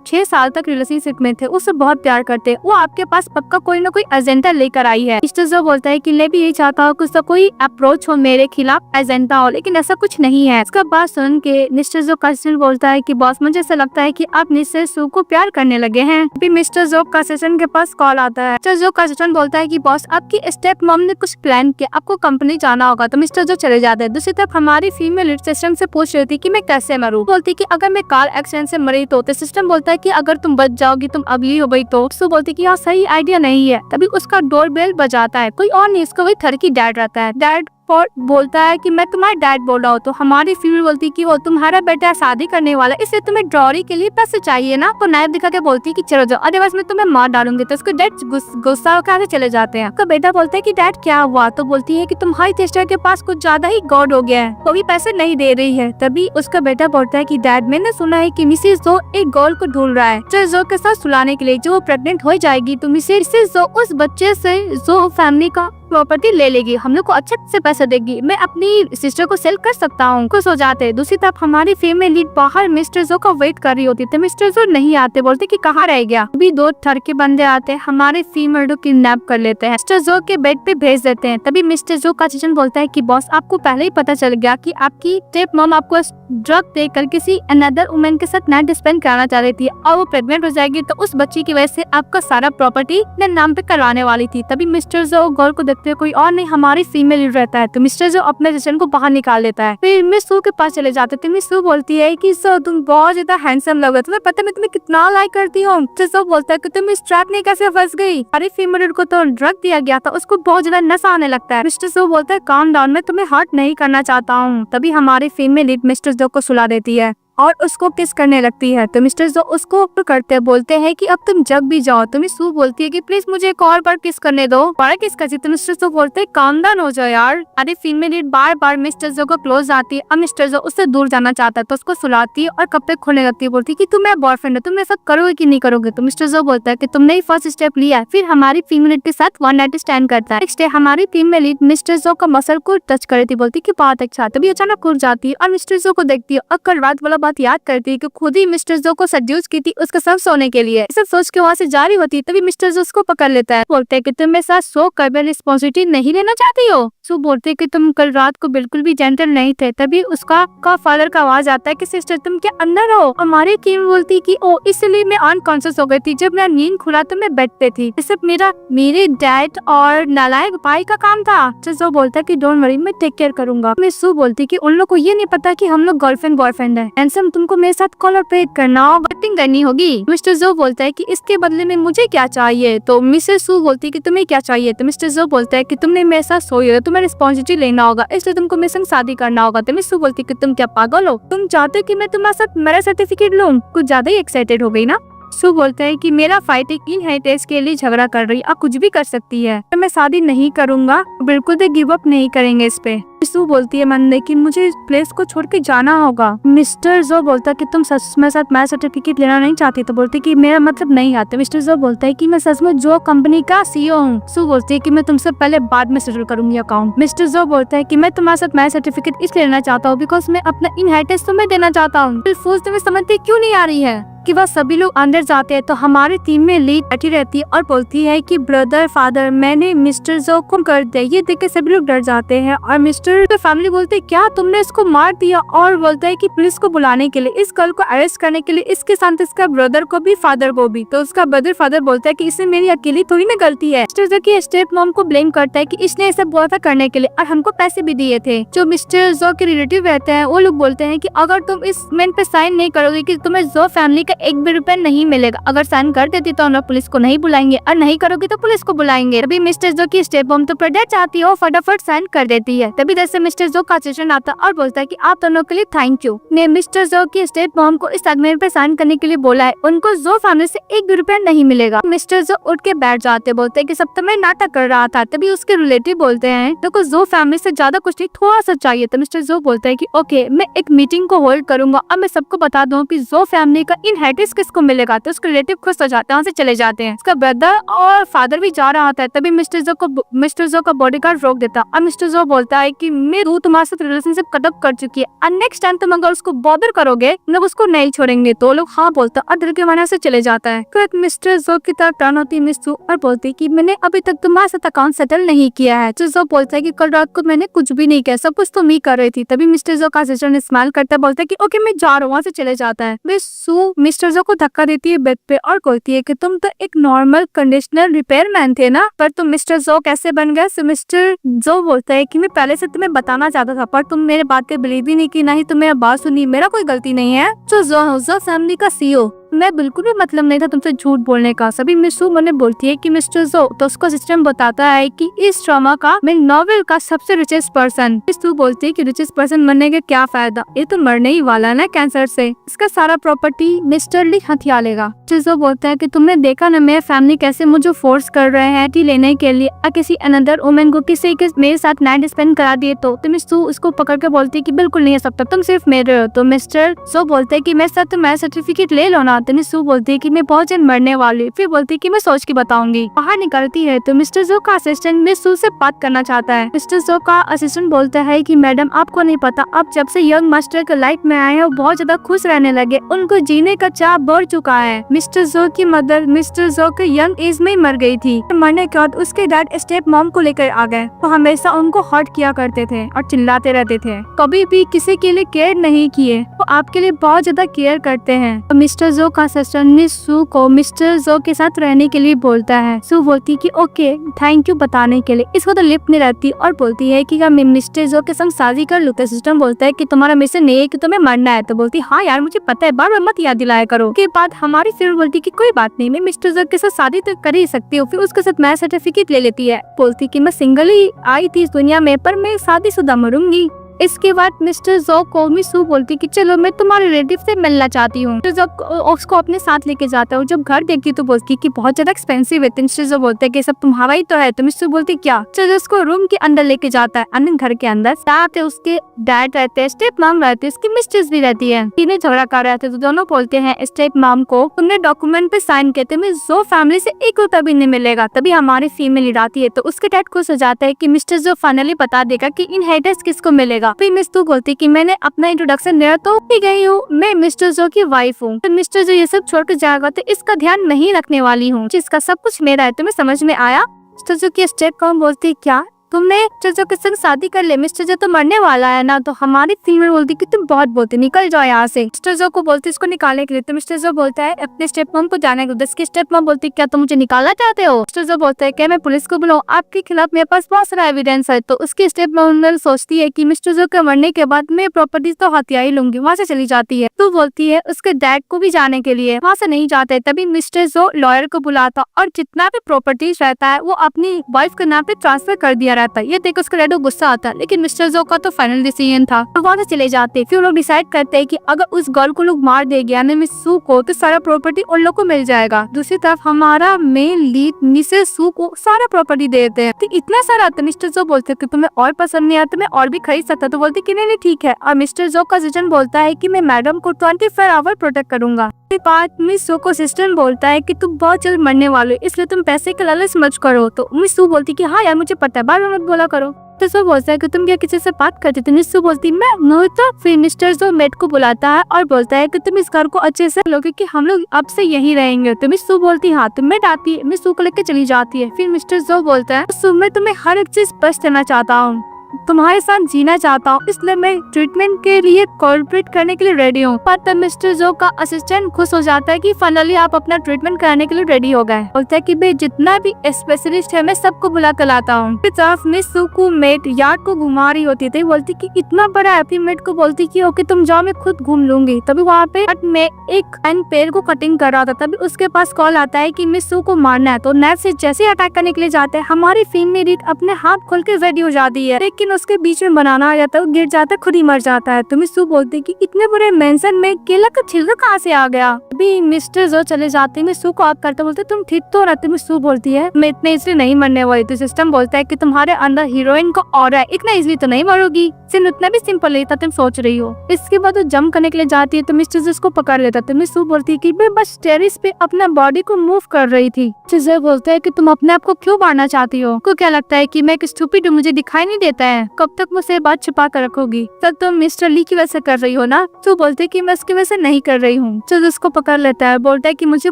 6 साल तक रिलेशनशिप में थे, उससे बहुत प्यार करते, वो आपके पास पक्का कोई ना कोई एजेंडा लेकर आई है। मिस्टर जो बोलता है कि मैं भी यही चाहता हूँ कि कोई अप्रोच हो मेरे खिलाफ एजेंडा हो, लेकिन ऐसा कुछ नहीं है। इसका बात सुन के मिस्टर जो का असिस्टेंट बोलता है कि बॉस मुझे ऐसा लगता है कि आप मिस्टर सू को प्यार करने लगे हैं। अभी मिस्टर जो का असिस्टेंट के पास कॉल आता है। मिस्टर जो का असिस्टेंट बोलता है कि बॉस आपकी स्टेप मॉम ने कुछ प्लान किया, आपको कंपनी जाना होगा। तो मिस्टर जो चले जाते हैं। दूसरी तरफ हमारी फीमेल सिस्टम से पूछ रही थी कि मैं कैसे मरूं। बोलती कि अगर मैं कार एक्सीडेंट से मरी तो सिस्टम बोलता है कि अगर तुम बच जाओगी तुम अगली हो गई तो बोलती कि यहाँ सही आइडिया नहीं है। तभी उसका डोर बेल बजाता है, कोई और नहीं इसका वही थर की डैड रहता है। डैड बोलता है कि मैं तुम्हारा डैड बोल रहा हूँ। तो हमारी फीमेल बोलती कि वो तुम्हारा बेटा शादी करने वाला, इसलिए तुम्हें ड्रॉरी के लिए पैसे चाहिए ना। तो नायब दिखा के बोलती कि चलो जाओ अदरवाइज मैं तुम्हें मार डालूंगी। तो उसके डैड गुस्सा होकर चले जाते हैं। उसका बेटा बोलता है कि डैड क्या हुआ। तो बोलती है कि तुम्हारी सिस्टर के पास कुछ ज्यादा ही गॉड हो गया है, वो भी पैसे नहीं दे रही है। तभी उसका बेटा बोलता है कि डैड मैंने सुना है कि मिसेस जो एक गर्ल को ढूंढ रहा है जो के साथ सुलाने के लिए, जो प्रेग्नेंट हो जाएगी तो मिसेस जो उस बच्चे से जो फैमिली का प्रॉपर्टी ले लेगी, हम लोग को अच्छे से पैसे देगी, मैं अपनी सिस्टर को सेल कर सकता हूँ। खुश हो जाते हैं। दूसरी तरफ हमारी फीमेल लीड बाहर मिस्टर जो का वेट कर रही होती है। मिस्टर जो नहीं आते, बोलते कि कहाँ रह गया। अभी 2 थर के बंदे आते हैं, हमारे फीमेल को किडनैप कर लेते हैं, मिस्टर जो के बेड पे भेज देते हैं। तभी मिस्टर जो का असिस्टेंट बोलता है कि बॉस आपको पहले ही पता चल गया कि आपकी स्टेप मॉम आपको ड्रग देकर किसी अनदर वुमेन के साथ नाइट स्पेंड कराना चाह रही थी और वो प्रेग्नेंट हो जाएगी तो उस बच्ची की वजह से आपका सारा प्रॉपर्टी नाम पे करवाने वाली थी। तभी मिस्टर जो गर्ल को देखते हुए कोई और नहीं हमारी फीमेल लीड रहता है। तो मिस्टर जो अपने असिस्टेंट को बाहर निकाल देता है। फिर मिस सू के पास चले जाते हैं। मिस सू बोलती है कि सर तुम बहुत ज्यादा हैंडसम लग रहे हो, तुम्हें पता है मैं तुम्हें कितना लाइक करती हूँ। मिस्टर बोलता है कि तुम इस ट्रैप में कैसे फंस गई। हमारी फीमेल लीड को तो ड्रग दिया गया था, उसको बहुत ज्यादा नशा आने लगता है। मिस्टर जो बोलता है काम डाउन, मैं तुम्हें हर्ट नहीं करना चाहता हूँ। तभी हमारी फीमेल लीड मिस्टर जो को सुला देती है और उसको किस करने लगती है। तो मिस्टर जो उसको करते बोलते हैं कि अब तुम जग भी जाओ। तो मिस सू बोलती है कि प्लीज मुझे एक और बार किस करने दो। बड़ा किस करती। तो मिस्टर जो बोलते हैं काम डाउन हो जाओ यार। अरे फीमेल लीड बार बार मिस्टर जो को क्लोज आती है। अब मिस्टर जो उससे दूर जाना चाहता है तो उसको सुलाती है और कपड़े खोलने लगती है। बोलती है कि तुम मेरा बॉयफ्रेंड है, तुम ऐसा करोगे कि नहीं करोगे। तो मिस्टर जो बोलता है कि तुमने ही फर्स्ट स्टेप लिया है। फिर हमारी फीमेल लीड के साथ वन नाइट स्टैंड करता है। नेक्स्ट डे हमारी फीमेल लीड मिस्टर जो का मसल को टच कर रही थी। बोलती कि बात अच्छा। तभी अचानक उठ जाती है और मिस्टर जो को देखती है और कल रात वाला बात याद करती है कि खुद ही मिस्टर जो को सड्यूस की थी उसका सब सोने के लिए। सब सोच के वहाँ से जारी होती है। तभी मिस्टर जो उसको पकड़ लेता है। बोलते है कि तुम मेरे साथ सो कर रिस्पॉन्सिबिलिटी नहीं लेना चाहती हो। सो बोलते है कि तुम कल रात को बिल्कुल भी जेंटल नहीं थे। तभी उसका फादर का आवाज आता है कि सिस्टर तुम क्या अंदर हो। हमारी टीम बोलती कि ओ इसलिए मैं अनकॉन्शियस हो गई थी। जब मेरा नींद खुला तो मैं बेड पे थी। ये सब मेरे डैड और नालायक भाई का काम था। जो बोलता है कि डोंट वरी मैं टेक केयर करूंगा। मैं सू बोलती कि उन लोग को ये नहीं पता कि हम लोग गर्लफ्रेंड बॉयफ्रेंड है। एंसम तुमको मेरे साथ कोलैबोरेट करना और एक्टिंग करनी होगी। मिस्टर जो बोलता है कि इसके बदले में मुझे क्या चाहिए। तो मिसेस सू बोलती है कि तुम्हें क्या चाहिए। तो मिस्टर जो बोलता है कि तुमने मेरे साथ सोई हो, तुम्हें रिस्पॉन्सिबिलिटी लेना होगा, इसलिए तुमको मेरे संग शादी करना होगा। तो मिस सू बोलती है कि तुम क्या पागल हो, तुम चाहते हो कि मैं तुम्हारे साथ मेरा सर्टिफिकेट लूं। कुछ ज्यादा ही एक्साइटेड हो गई ना। सू बोलता है कि मेरा फाइट एक इनहेरिटेंस के लिए झगड़ा कर रही है, आप कुछ भी कर सकती है। तो मैं शादी नहीं करूंगा, बिल्कुल भी गिव अप नहीं करेंगे इस पे। सू बोलती है मन लेकिन मुझे इस प्लेस को छोड़ के जाना होगा। मिस्टर जो बोलता है कि तुम सच में साथ मैरिज सर्टिफिकेट लेना नहीं चाहती। तो बोलती कि मेरा मतलब नहीं आता। मिस्टर जो बोलता है कि मैं सच में जो कंपनी का सीईओ हूँ। सू बोलती है कि मैं तुमसे पहले बाद में सेटल करूंगी अकाउंट। मिस्टर जो बोलता है कि मैं तुम्हारे साथ मैरिज सर्टिफिकेट इसलिए लेना चाहता हूँ बिकॉज मैं अपना इनहेरिटेंस तुम्हें देना चाहता हूँ। तुम्हें समझती क्यों नहीं आ रही है कि वह सभी लोग अंदर जाते हैं। तो हमारी टीम में लीड बैठी रहती है और बोलती है कि ब्रदर फादर मैंने मिस्टर जो को कर दिया। ये देख के सभी लोग डर जाते हैं और मिस्टर फैमिली बोलते हैं क्या तुमने इसको मार दिया। और बोलता है कि पुलिस को बुलाने के लिए, इस गर्ल को अरेस्ट करने के लिए, इसके साथ इसका ब्रदर को भी फादर को भी। तो उसका ब्रदर फादर बोलता है कि इसमें मेरी अकेली थोड़ी ना गलती है। मिस्टर जो की स्टेप मॉम को ब्लेम करता है कि इसने ऐसा बोला था करने के लिए और हमको पैसे भी दिए थे। जो मिस्टर जो के रिलेटिव रहते हैं वो लोग बोलते हैं कि अगर तुम इस मेन पे साइन नहीं करोगे कि तुम्हें जो फैमिली एक भी रुपया नहीं मिलेगा। अगर साइन कर देती तो हम लोग पुलिस को नहीं बुलाएंगे और नहीं करोगी तो पुलिस को बुलाएंगे। तभी मिस्टर जो की स्टेप मॉम तो प्रेडेट चाहती है, फटाफट साइन कर देती है। तभी जैसे मिस्टर जो का असिस्टेंट आता और बोलता है कि आप दोनों के लिए थैंक यू। ने मिस्टर जो की स्टेप मॉम को इस एग्रीमेंट पे साइन करने के लिए बोला है। उनको जो फैमिली से एक भी रुपया नहीं मिलेगा। मिस्टर जो उठ के बैठ जाते, बोलते हैं कि सब तो मैं नाटक कर रहा था। तभी उसके रिलेटिव बोलते हैं देखो जो फैमिली से ज्यादा कुछ नहीं, थोड़ा सा चाहिए। तो मिस्टर जो बोलता है कि ओके मैं एक मीटिंग को होल्ड करूंगा और मैं सबको बता दूं कि जो फैमिली का इनहेरिटेंस किसको मिलेगा। तो उसके रिलेटिव खुश हो जाते हैं, वहाँ से चले जाते हैं। उसका ब्रदर और फादर भी जा रहा था। तभी मिस्टर जो का बॉडीगार्ड रोक देता और मिस्टर जो बोलता है कि मैं तुम्हारे साथ रिलेशनशिप खत्म कर चुकी है और नेक्स्ट टाइम तुम अगर उसको बॉदर करोगे मतलब उसको नहीं छोड़ेंगे। तो लोग हाँ बोलता और दिल के माने से चले जाता है। फिर मिस्टर जो की तरफ टर्न होती है मिस सू और बोलती है कि मैंने अभी तक तुम्हारे साथ अकाउंट सेटल नहीं किया है। जो बोलता है कि कल रात को मैंने कुछ भी नहीं किया, सब कुछ तुम ही कर रही थी। तभी मिस्टर जो का सिस्टर स्माइल करता है, बोलता है कि ओके मैं जा रहा हूँ, वहाँ से चले जाता है। मिस सू मिस्टर जो को धक्का देती है बेड पे और कहती है कि तुम तो एक नॉर्मल कंडीशनर रिपेयरमैन थे ना, पर तुम मिस्टर जो कैसे बन गए। तो मिस्टर जो बोलता है कि मैं पहले से तुम्हें बताना चाहता था पर तुम मेरे बात के बिलीव ही नहीं की, ना ही तुम मेरा बात सुनी, मेरा कोई गलती नहीं है। जो फैमिली का सीईओ मैं बिल्कुल भी मतलब नहीं था तुमसे झूठ बोलने का। सभी मिस सू मैंने बोलती है कि मिस्टर जो तो उसको सिस्टम बताता है कि इस ड्रामा का मैं नॉवेल का सबसे रिचेस्ट पर्सन। मिस सू बोलती है कि रिचेस्ट पर्सन बनने का क्या फायदा, ये तो मरने ही वाला है ना कैंसर से, इसका सारा प्रॉपर्टी मिस्टर ली हथिया लेगा। जो बोलता है कि तुमने देखा ना मेरे फैमिली कैसे मुझे फोर्स कर रहे हैं टी लेने के लिए और किसी अनदर वुमेन को किसी के मेरे साथ नाइट स्पेंड करा दिए। तो मिस सू उसको पकड़ के बोलती है कि बिल्कुल नहीं है सब, तुम सिर्फ मेरे हो। तो मिस्टर जो बोलते है कि मेरे साथ तुम्हारा सर्टिफिकेट ले लो ना। तो मिस सू बोलती है कि मैं बहुत जल्द मरने वाली। फिर बोलती है कि मैं सोच के बताऊंगी। बाहर निकलती है तो मिस्टर जो का असिस्टेंट मिस सू से बात करना चाहता है। मिस्टर जो का असिस्टेंट बोलता है कि मैडम आपको नहीं पता, अब जब से यंग मास्टर के लाइफ में आए हैं वो बहुत ज्यादा खुश रहने लगे, उनको जीने का चाह बढ़ चुका है। मिस्टर जो की मदर मिस्टर जो के यंग एज में ही मर गई थी। मरने के बाद उसके डैड स्टेप मॉम को लेकर आ गए, तो हमेशा उनको हर्ट किया करते थे और चिल्लाते रहते थे, कभी भी किसी के लिए केयर नहीं किए, वो आपके लिए बहुत ज्यादा केयर करते हैं। तो मिस्टर जो का असिस्टेंट मिस सू को मिस्टर जो के साथ रहने के लिए बोलता है। सू बोलती कि ओके थैंक यू बताने के लिए। इसको तो लिप नहीं रहती और बोलती है कि मैं मिस्टर जो के संग शादी कर लूं। तो सिस्टम बोलता है कि तुम्हारा मिशन नहीं है कि तुम्हें मरना है। तो बोलती हाँ यार मुझे पता है, बार बार मत याद दिलाया करो। के बाद हमारी फिर बोलती कि कोई बात नहीं, मैं मिस्टर जो के साथ शादी तो कर ही सकती हूँ। फिर उसके साथ मैरिज सर्टिफिकेट ले लेती है। बोलती कि मैं सिंगल ही आई थी इस दुनिया में पर मैं शादीशुदा मरूंगी। इसके बाद मिस्टर जो को मिस सू बोलती कि चलो मैं तुम्हारे रिलेटिव से मिलना चाहती हूँ। मिस्टर जो उसको अपने साथ लेके जाता है। जब घर देखती तो बोलती कि बहुत ज्यादा एक्सपेंसिव है। मिस्टर जो बोलते हैं कि सब तुम्हारा ही तो है। तो मिस सू बोलती क्या। चलो उसको रूम के अंदर लेके जाता है। अन्य घर के अंदर साथ उसके डैड रहते हैं, स्टेप मॉम रहती है, उसकी मिस्ट्रेस भी रहती है। तीनों झगड़ा कर रहे थे तो दोनों बोलते हैं स्टेप मॉम को तुमने डॉक्यूमेंट पे साइन किए थे, मैं जो फैमिली से एक रुपया भी नहीं मिलेगा। तभी हमारी फीमेल आती है तो उसके डैड खुश हो जाता है कि मिस्टर जो फाइनली बता देगा कि इनहेरिटेंस किसको मिलेगा। फिर मिस तू बोलती कि मैंने अपना इंट्रोडक्शन दिया तो ही गई हूँ, मैं मिस्टर जो की वाइफ हूँ। तो मिस्टर जो ये सब छोड़ कर जाएगा तो इसका ध्यान नहीं रखने वाली हूँ, जिसका सब कुछ मेरा है। तुम्हें समझ में आया। मिस्टर जो की स्टेप कॉम बोलती क्या तुमने मिस्टर जो के संग शादी कर ले, मिस्टर जो तो मरने वाला है ना। तो हमारी फीमेल बोलती कि तुम बहुत बोलती, निकल जाओ यहाँ से। मिस्टर जो को बोलती इसको निकालने के लिए। तो मिस्टर जो बोलता है अपने स्टेप मॉम को जाने को। इसकी स्टेप मॉम बोलती क्या तुम मुझे निकालना चाहते हो। मिस्टर जो बोलता है क्या मैं पुलिस को बुलाऊं, आपके खिलाफ मेरे पास बहुत सारा एविडेंस है। तो उसकी स्टेप मॉम सोचती है कि मिस्टर जो के मरने के बाद मैं प्रॉपर्टीज तो हथिया ही लूंगी। वहाँ से चली जाती है। तो बोलती है उसके डैड को भी जाने के लिए, वहाँ से नहीं जाते। तभी मिस्टर जो लॉयर को बुलाता और जितना भी प्रॉपर्टीज रहता है वो अपनी वाइफ के नाम पे ट्रांसफर कर दिया रहता है। ये देख उसका डैड को गुस्सा आता है, लेकिन मिस्टर जो का तो फाइनल डिसीजन था। तो वहाँ से चले जाते। फिर लोग डिसाइड करते हैं कि अगर उस गर्ल को लोग मार देंगे यानी मिस सू को, तो सारा प्रॉपर्टी उन लोग को मिल जाएगा। दूसरी तरफ हमारा मेन लीड मिसेस सू को सारा प्रॉपर्टी दे देते हैं। तो इतना सारा आता। मिस्टर जो बोलते कि तुम्हें और पसंद नहीं आता, मैं और भी खरीद सकता। तो बोलते कि नहीं ठीक है। और मिस्टर जो का सजेशन बोलता है कि मैं मैडम को 24 आवर प्रोटेक्ट करूंगा। बात मिस सू को सिस्टम बोलता है कि तुम बहुत जल्द मरने वाले हो, इसलिए तुम पैसे के लालच मत करो। तो मिस सू बोलती कि हाँ यार मुझे पता है, बार बार मत बोला करो। तो सो बोलता है कि तुम क्या किसी से बात करती थी। मिस सू बोलती मैं नहीं। तो फिर मिस्टर जो मेट को बुलाता है और बोलता है कि तुम इस घर को अच्छे से लो क्योंकि हम लोग अब से यही रहेंगे। तो मिस सू बोलती हाँ। तो मेट आती है, मिस सू को लेकर चली जाती है। फिर मिस्टर जो बोलता है सू मैं तुम्हें हर एक चीज स्पष्ट देना चाहता हूँ, तुम्हारे साथ जीना चाहता हूँ, इसलिए मैं ट्रीटमेंट के लिए कोऑपरेट करने के लिए रेडी हूँ। पर तब मिस्टर जो का असिस्टेंट खुश हो जाता है कि फाइनली आप अपना ट्रीटमेंट कराने के लिए रेडी हो गए। बोलता है कि भाई जितना भी स्पेशलिस्ट है मैं सबको बुला कर लाता हूँ। फिर तरफ मिस सू को मेट यार्ड को घुमा रही होती थी। बोलती कि इतना बड़ा है। फिर मेट को बोलती कि ओके तुम जाओ मैं खुद घूम लूंगी। तभी वहाँ पे में एक पेड़ को कटिंग कर रहा था। तभी उसके पास कॉल आता है कि मिस सू को मारना है। तो नेट से जैसे अटैक करने के लिए जाते हैं हमारी फीमेल लीड अपने हाथ खोल के रेडी हो जाती है, लेकिन उसके बीच में बनाना आ जाता है, वो गिर जाता है, खुद ही मर जाता है। तो मिस सू बोलती कि इतने बड़े मेंशन में केला का छिलका कहाँ से आ गया। अभी मिस्टर जो चले जाते हैं। मिस सू को आप करते बोलते तुम ठीक तो रहते। मिस सू बोलती है मैं इतने इसलिए नहीं मरने वाली। तो सिस्टम बोलता है कि तुम्हारे अंदर हीरोइन का ऑरा है, इतना इजली तो नहीं मरोगी, सिर्फ उतना भी सिंपल नहीं था तुम सोच रही हो। इसके बाद वो जंप करने के लिए जाती है तो मिस्टर जो उसको पकड़ लेता है। तो मिस सू बोलती है कि मैं बस टेरिस पे अपना बॉडी को मूव कर रही थी। मिस्टर बोलता है कि तुम अपने आप को क्यों मारना चाहती हो, को क्या लगता है कि मैं एक स्टूपिड हूँ, मुझे दिखाई नहीं देता है, कब तक मुझसे बात छुपा कर रखोगी। तब तुम मिस्टर ली की वजह से कर रही हो ना। तो बोलते कि मैं उसकी वजह से नहीं कर रही हूँ। तो उसको पकड़ लेता है, बोलता है कि मुझे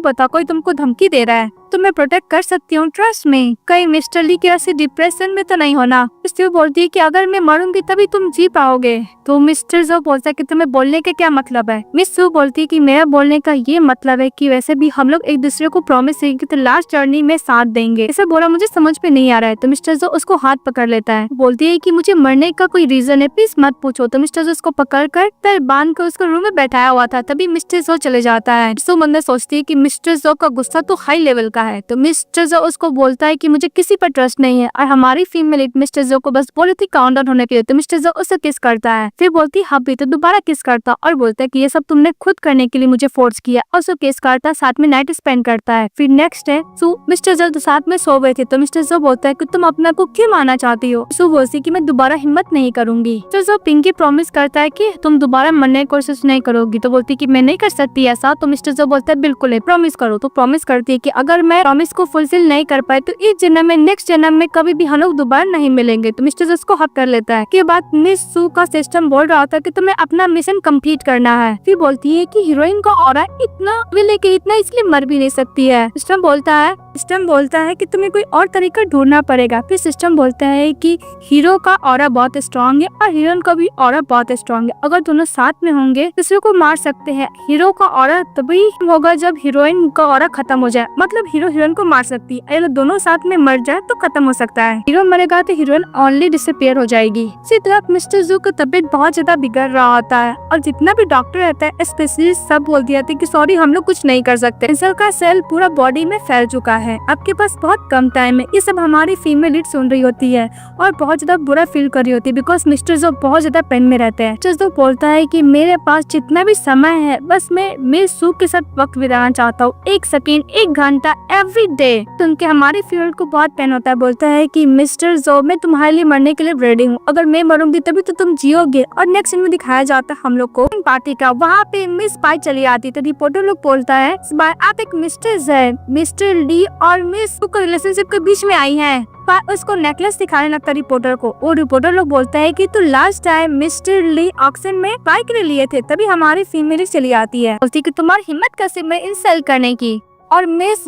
बता कोई तुमको धमकी दे रहा है तो मैं प्रोटेक्ट कर सकती हूँ, ट्रस्ट में। कहीं मिस्टर ली की वजह से डिप्रेशन में तो नहीं होना। इसलिए बोलती है कि अगर मैं मरूंगी तभी तुम जी पाओगे। तो मिस्टर जो बोलता है कि तुम्हें बोलने का क्या मतलब है। मिस सू बोलती है कि मेरा बोलने का ये मतलब है कि वैसे भी हम लोग एक दूसरे को प्रॉमिस है कि तो लास्ट जर्नी में साथ देंगे। इसे बोला मुझे समझ में नहीं आ रहा है। तो मिस्टर जो उसको हाथ पकड़ लेता है, बोलती है कि मुझे मरने का कोई रीजन है, प्लीज मत पूछो। तो मिस्टर जो उसको पकड़ कर तर बांध कर उसको रूम में बैठाया हुआ था। तभी मिस्टर जो चले जाता है। सो मंदिर सोचती है कि मिस्टर जो का गुस्सा तो हाई लेवल का है। तो मिस्टर जो उसको बोलता है कि मुझे किसी पर ट्रस्ट नहीं है और हमारी फीमेल मिस्टर जो को बस बोली थी काउंटडाउन होने के लिए। तो मिस्टर जो उससे किस करता है। फिर बोलती हाँ भी। तो दोबारा किस करता और बोलता है कि ये सब तुमने खुद करने के लिए मुझे फोर्स किया। और सो किस करता, साथ में नाइट स्पेंड करता है। फिर नेक्स्ट है सो मिस्टर जो साथ में सो गए थे। तो मिस्टर जो बोलता है कि तुम अपना को क्यों मारना चाहती हो। सो बोलती कि मैं दोबारा हिम्मत नहीं करूंगी। तो जो पिंकी प्रॉमिस करता है कि तुम दोबारा मरने की कोशिश नहीं करोगी। तो बोलती कि मैं नहीं कर सकती ऐसा। तो मिस्टर जो बोलता है बिल्कुल है, प्रॉमिस करो। तो प्रॉमिस करती है कि अगर मैं प्रॉमिस को फुलफिल नहीं कर पाए तो इस जन्म में नेक्स्ट जन्म में कभी भी हम लोग दोबारा नहीं मिलेंगे। तो मिस्टर उसको हक कर लेता है। के बाद मिस सू का सिस्टम बोल रहा था कि तुम्हें अपना मिशन कंप्लीट करना है। फिर बोलती है कि हीरोइन का ऑरा इतना लेके इतना इसलिए मर भी नहीं सकती है। सिस्टम बोलता है कि तुम्हें कोई और तरीका ढूंढना पड़ेगा। फिर सिस्टम बोलता है कि हीरो का ऑरा बहुत स्ट्रॉन्ग है और हीरोइन का भी ऑरा बहुत स्ट्रॉन्ग है, अगर दोनों साथ में होंगे दूसरे को मार सकते हैं। हीरो का ऑरा तभी होगा जब हीरोइन का ऑरा खत्म हो जाए, मतलब हीरो हीरोइन को मार सकती है, अगर दोनों साथ में मर जाए तो खत्म हो सकता है। हीरो मरेगा तो हीरोइन ओनली डिसअपीयर हो जाएगी। इसी तरह मिस्टर जू की तबीयत बहुत ज्यादा बिगड़ रहा होता है और जितना भी डॉक्टर रहता है स्पेशलिस्ट सब बोल दिया था कि सॉरी हम लोग कुछ नहीं कर सकते, कैंसर का सेल पूरा बॉडी में फैल चुका है, आपके पास बहुत कम टाइम है। ये सब हमारी फीमेल लीड सुन रही होती है और बहुत ज्यादा बुरा फील कर रही होती है बिकॉज मिस्टर जो बहुत ज्यादा पेन में रहते हैं। मिस्टर जो बोलता है कि मेरे पास जितना भी समय है बस मैं मिस सू के साथ वक्त बिताना चाहता हूँ, 1 सेकेंड 1 घंटा एवरी डे। सुन के हमारी फीमेल को बहुत पेन होता है, बोलता है कि मिस्टर जो मैं तुम्हारे लिए मरने के लिए रेडी हूँ, अगर मैं मरूंगी तभी तो तुम जियोगे। और नेक्स्ट में दिखाया जाता है हम लोग को पार्टी का, वहाँ पे मिस पाई चली आती तो रिपोर्टर लोग बोलता है आप एक मिस्टर ली और मिस सू के रिलेशनशिप के बीच में आई है। उसको नेकलेस दिखाने लगता रिपोर्टर को। वो रिपोर्टर लोग बोलता है कि तो लास्ट टाइम मिस्टर ली ऑक्शन में बाइक ले लिए थे, तभी हमारी फीमेल चली आती है, बोलती कि तुम्हारी हिम्मत कैसे मैं इंसल्ट करने की। और मिस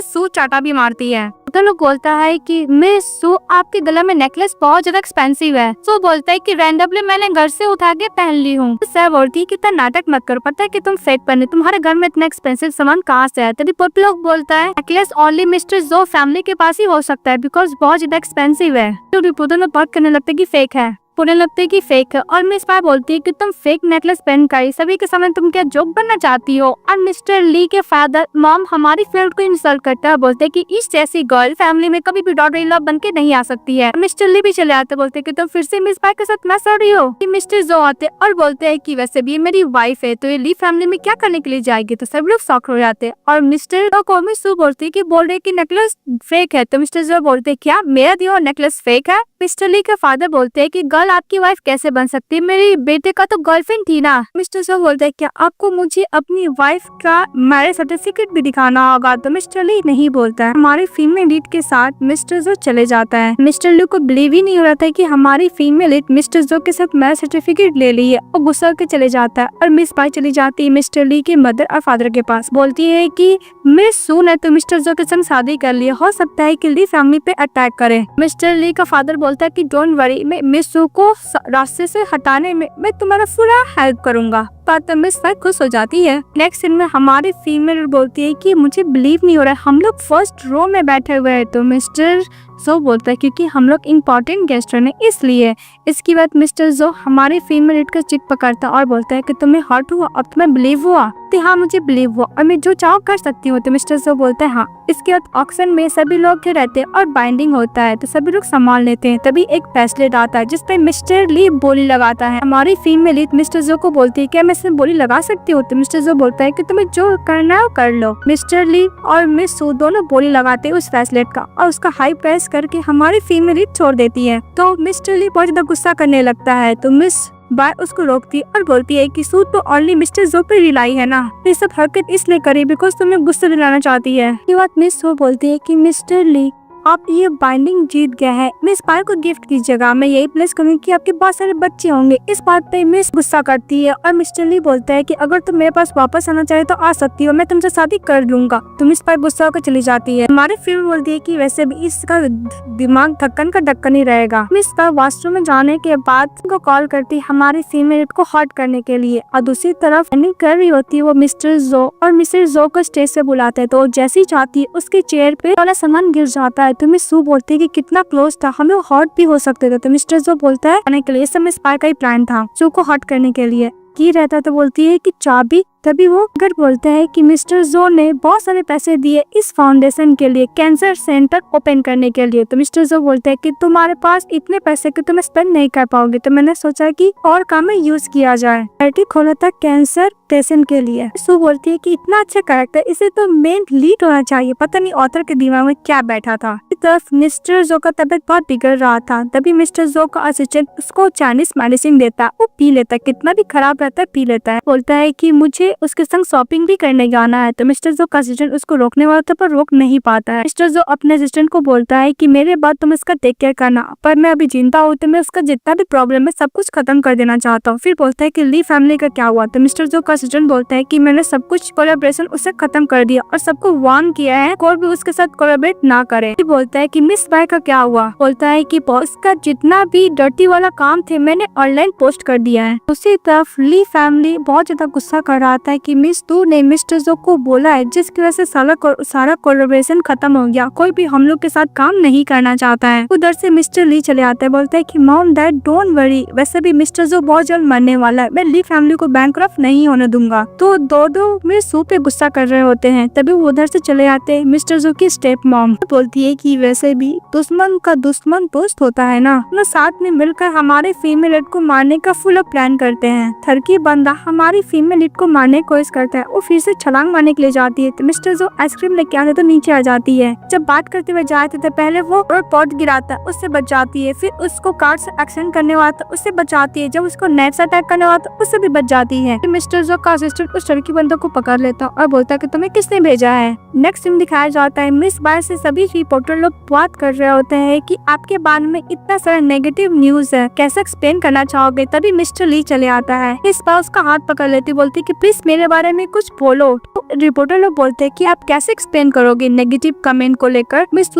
सू चाटा भी मारती है। तो लोग बोलता है कि मिस सू आपके गले में नेकलेस बहुत ज्यादा एक्सपेंसिव है। सो बोलता है कि रैंडमली मैंने घर से उठा के पहन ली हूँ। सर बोलती है कि इतना नाटक मत करो, पता है कि तुम फेक पहने, तुम्हारे घर में इतना एक्सपेंसिव सामान कहाँ से है। तो रिपोर्ट लोग बोलता है नेकलेस ओनली मिस्टर जो फैमिली के पास ही हो सकता है बिकॉज बहुत ज्यादा एक्सपेंसिव है। तो रिपोर्टर लोग बात करने लगता है कि फेक है, पुणे लगता है कि फेक है। और मिस पाई बोलती है कि तुम फेक नेकलेस पहन कर सभी के सामने तुम क्या जोक बनना चाहती हो। और मिस्टर ली के फादर मॉम हमारी फ्रेंड को इंसल्ट करता है, बोलते हैं कि इस जैसी गर्ल फैमिली में कभी भी डॉटर इन लॉ बन के नहीं आ सकती है। मिस्टर ली भी चले आते, बोलते हैं कि तुम फिर से मिस पाई के साथ मैच कर रही हो। मिस्टर जो आते और बोलते हैं कि वैसे भी मेरी वाइफ है तो ये ली फैमिली में क्या करने के लिए जाएगी। तो सब लोग शॉक हो जाते हैं और मिस्टर को मिस सू बोलती है कि बोल रहे कि नेकलेस फेक है। तो मिस्टर जो बोलते हैं क्या मेरा दिया नेकलेस फेक है। मिस्टर ली के फादर बोलते हैं कि गर्ल आपकी वाइफ कैसे बन सकती है, मेरी बेटे का तो गर्लफ्रेंड थी ना। मिस्टर जो बोलते हैं क्या आपको मुझे अपनी वाइफ का मैरिज सर्टिफिकेट भी दिखाना होगा। तो मिस्टर ली नहीं बोलता है। हमारी फीमेल लीड के साथ मिस्टर जो चले जाता है। मिस्टर ली को बिलीव ही नहीं हो रहा था कि हमारी फीमेल लीड मिस्टर जो के साथ मैरिज सर्टिफिकेट ले ली है और गुस्सा के चले जाता है। और मिस पाई चली जाती है मिस्टर ली के मदर और फादर के पास, बोलती है कि मिस सू ने तो मिस्टर जो के संग शादी कर ली, हो सकता है कि ली फैमिली पे अटैक करे। मिस्टर ली का फादर बोलता है कि डोंट वरी, मैं मिस सू को रास्ते से हटाने में मैं तुम्हारा पूरा हेल्प करूंगा। तो मिस पाई खुश हो जाती है। नेक्स्ट सीन में हमारी फीमेल बोलती है कि मुझे बिलीव नहीं हो रहा है, हम लोग फर्स्ट रो में बैठे हुए हैं। तो मिस्टर जो बोलता है क्योंकि हम लोग इम्पोर्टेंट गेस्ट हैं इसलिए। इसके बाद मिस्टर जो हमारी फीमेल लीड का चिक पकड़ता और बोलता है कि तुम्हें हर्ट हुआ, अब तुम्हें बिलीव हुआ। तो हाँ मुझे बिलीव हुआ और मैं जो चाहो कर सकती हूँ। तो मिस्टर जो बोलता है हाँ। इसके बाद ऑक्शन में सभी लोग रहते हैं और बाइंडिंग होता है तो सभी लोग संभाल लेते हैं। तभी एक ब्रेसलेट आता है जिसपे मिस्टर ली बोली लगाता है। हमारी फीमेल लीड मिस्टर जो को बोलती है क्या मैं इसमें बोली लगा सकती हूँ। तो मिस्टर जो बोलता है कि तुम्हें जो करना है कर लो। मिस्टर ली और मिस सू दोनों बोली लगाते हैं उस ब्रेसलेट का और उसका हाई प्रेस करके हमारी फीमेल लीड छोड़ देती है। तो मिस्टर ली बहुत ज्यादा गुस्सा करने लगता है। तो मिस बाय उसको रोकती है और बोलती है कि सू तो ओनली मिस्टर जो पे रिलाई है ना, ये सब हरकत इसलिए करी बिकॉज तुम्हें गुस्सा दिलाना चाहती है। ये बात मिस सू बोलती है कि मिस्टर ली आप ये बाइंडिंग जीत गए हैं, मिस पाई को गिफ्ट कीजिएगा, मैं यही प्लेस करूंगी कि आपके बहुत सारे बच्चे होंगे। इस बात पे मिस गुस्सा करती है और मिस्टर ली बोलता है कि अगर तुम मेरे पास वापस आना चाहे तो आ सकती हो, मैं तुमसे शादी कर लूंगा। तो मिस पाई गुस्सा होकर चली जाती है। हमारी फिल्म बोलती है कि वैसे भी इसका दिमाग ढक्कन का ढक्कन ही रहेगा। मिस पाई वॉशरूम में जाने के बाद उनको कॉल करती है हमारी फीमेल को हर्ट करने के लिए और दूसरी तरफ कर रही होती है वो मिस्टर जो और मिस्टर जो को स्टेज से बुलाते हैं। तो जैसी चाहती है उसके चेयर पे वाला सामान गिर जाता है। तो मिस सू बोलती है कि कितना क्लोज था, हमें हर्ट भी हो सकते थे। तो मिस्टर जो बोलता है आने के लिए सब मिस पाई का ही प्लान था सू को हर्ट करने के लिए की रहता। तो बोलती है कि चाबी। तभी वो अगर बोलता है कि मिस्टर जो ने बहुत सारे पैसे दिए इस फाउंडेशन के लिए, कैंसर सेंटर ओपन करने के लिए। तो मिस्टर जो बोलता है कि तुम्हारे पास इतने पैसे कि तुम स्पेंड नहीं कर पाओगे, तो मैंने सोचा कि और काम में यूज किया जाए। चैरिटी खोला था कैंसर पेशेंट के लिए। सू बोलती है कि इतना अच्छा कैरेक्टर, इसे तो मेन लीड होना चाहिए, पता नहीं ऑथर के दिमाग में क्या बैठा था। इस तरफ मिस्टर जो का तबियत बहुत बिगड़ रहा था। तभी मिस्टर जो का असिस्टेंट उसको चाइनीज मेडिसिन देता, वो पी लेता, कितना भी खराब रहता है पी लेता है। बोलता है कि मुझे उसके संग शॉपिंग भी करने जाना है। तो मिस्टर जो का असिस्टेंट उसको रोकने वाला था पर रोक नहीं पाता है। मिस्टर जो अपने असिस्टेंट को बोलता है कि मेरे बाद तुम इसका टेक केयर करना, पर मैं अभी जिंदा हूँ तो मैं उसका जितना भी प्रॉब्लम है सब कुछ खत्म कर देना चाहता हूँ। फिर बोलता है कि ली फैमिली का क्या हुआ। तो मिस्टर जो का असिस्टेंट बोलता है कि मैंने सब कुछ कोलैबोरेशन उससे खत्म कर दिया और सबको वार्न किया है कोई भी उसके साथ कोलैबोरेट ना करे। फिर बोलता है कि मिस बाय का क्या हुआ। बोलता है कि बॉस का जितना भी डर्टी वाला काम थे मैंने ऑनलाइन पोस्ट कर दिया है। उसी तरफ ली फैमिली बहुत ज्यादा गुस्सा कर रहा था कि मिस तू ने मिस्टर जो को बोला है, जिसकी वजह से सारा कोलैबोरेशन खत्म हो गया, कोई भी हम लोग के साथ काम नहीं करना चाहता है। उधर से मिस्टर ली चले आते हैं, बोलते हैं कि मॉम डैड डोंट वरी, वैसे भी मिस्टर जो बहुत जल्द मरने वाला है, मैं ली फैमिली को बैंकरप्ट नहीं होने दूंगा। तो दो मिस सू पे गुस्सा कर रहे होते हैं, तभी वो उधर से चले आते हैं। मिस्टर जो की स्टेप मॉम बोलती है कि वैसे भी दुश्मन का दुश्मन दोस्त होता है ना, वो साथ में मिलकर हमारे फीमेल लीड को मारने का फुल प्लान करते हैं। थर्की बंदा हमारी फीमेल लीड को मारने की कोशिश करता है, वो फिर से छलांग मारने के लिए जाती है, तो मिस्टर जो आइसक्रीम लेके आते तो नीचे आ जाती है। जब बात करते हुए जाते थे पहले वो पॉट गिराता है, उससे बच जाती है, फिर उसको कार्ड से एक्सीडेंट करने वाला था, उससे बच जाती है, जब उसको नाइफ से अटैक करने वाला था उससे भी बच जाती है। मिस्टर जो का असिस्टेंट उस टर्की बंदे को पकड़ लेता और बोलता है कि तुम्हें किसने भेजा है। नेक्स्ट सीन दिखाया जाता है, मिस बार से सभी रिपोर्टर लोग बात कर रहे होते हैं कि आपके बारे में इतना सारा नेगेटिव न्यूज है, कैसे एक्सप्लेन करना चाहोगे। तभी मिस्टर ली चले आता है, इस बार उसका हाथ पकड़ लेती, बोलती कि प्लीज मेरे बारे में कुछ बोलो। तो रिपोर्टर लोग बोलते हैं कि आप कैसे एक्सप्लेन करोगे नेगेटिव कमेंट को लेकर। मिस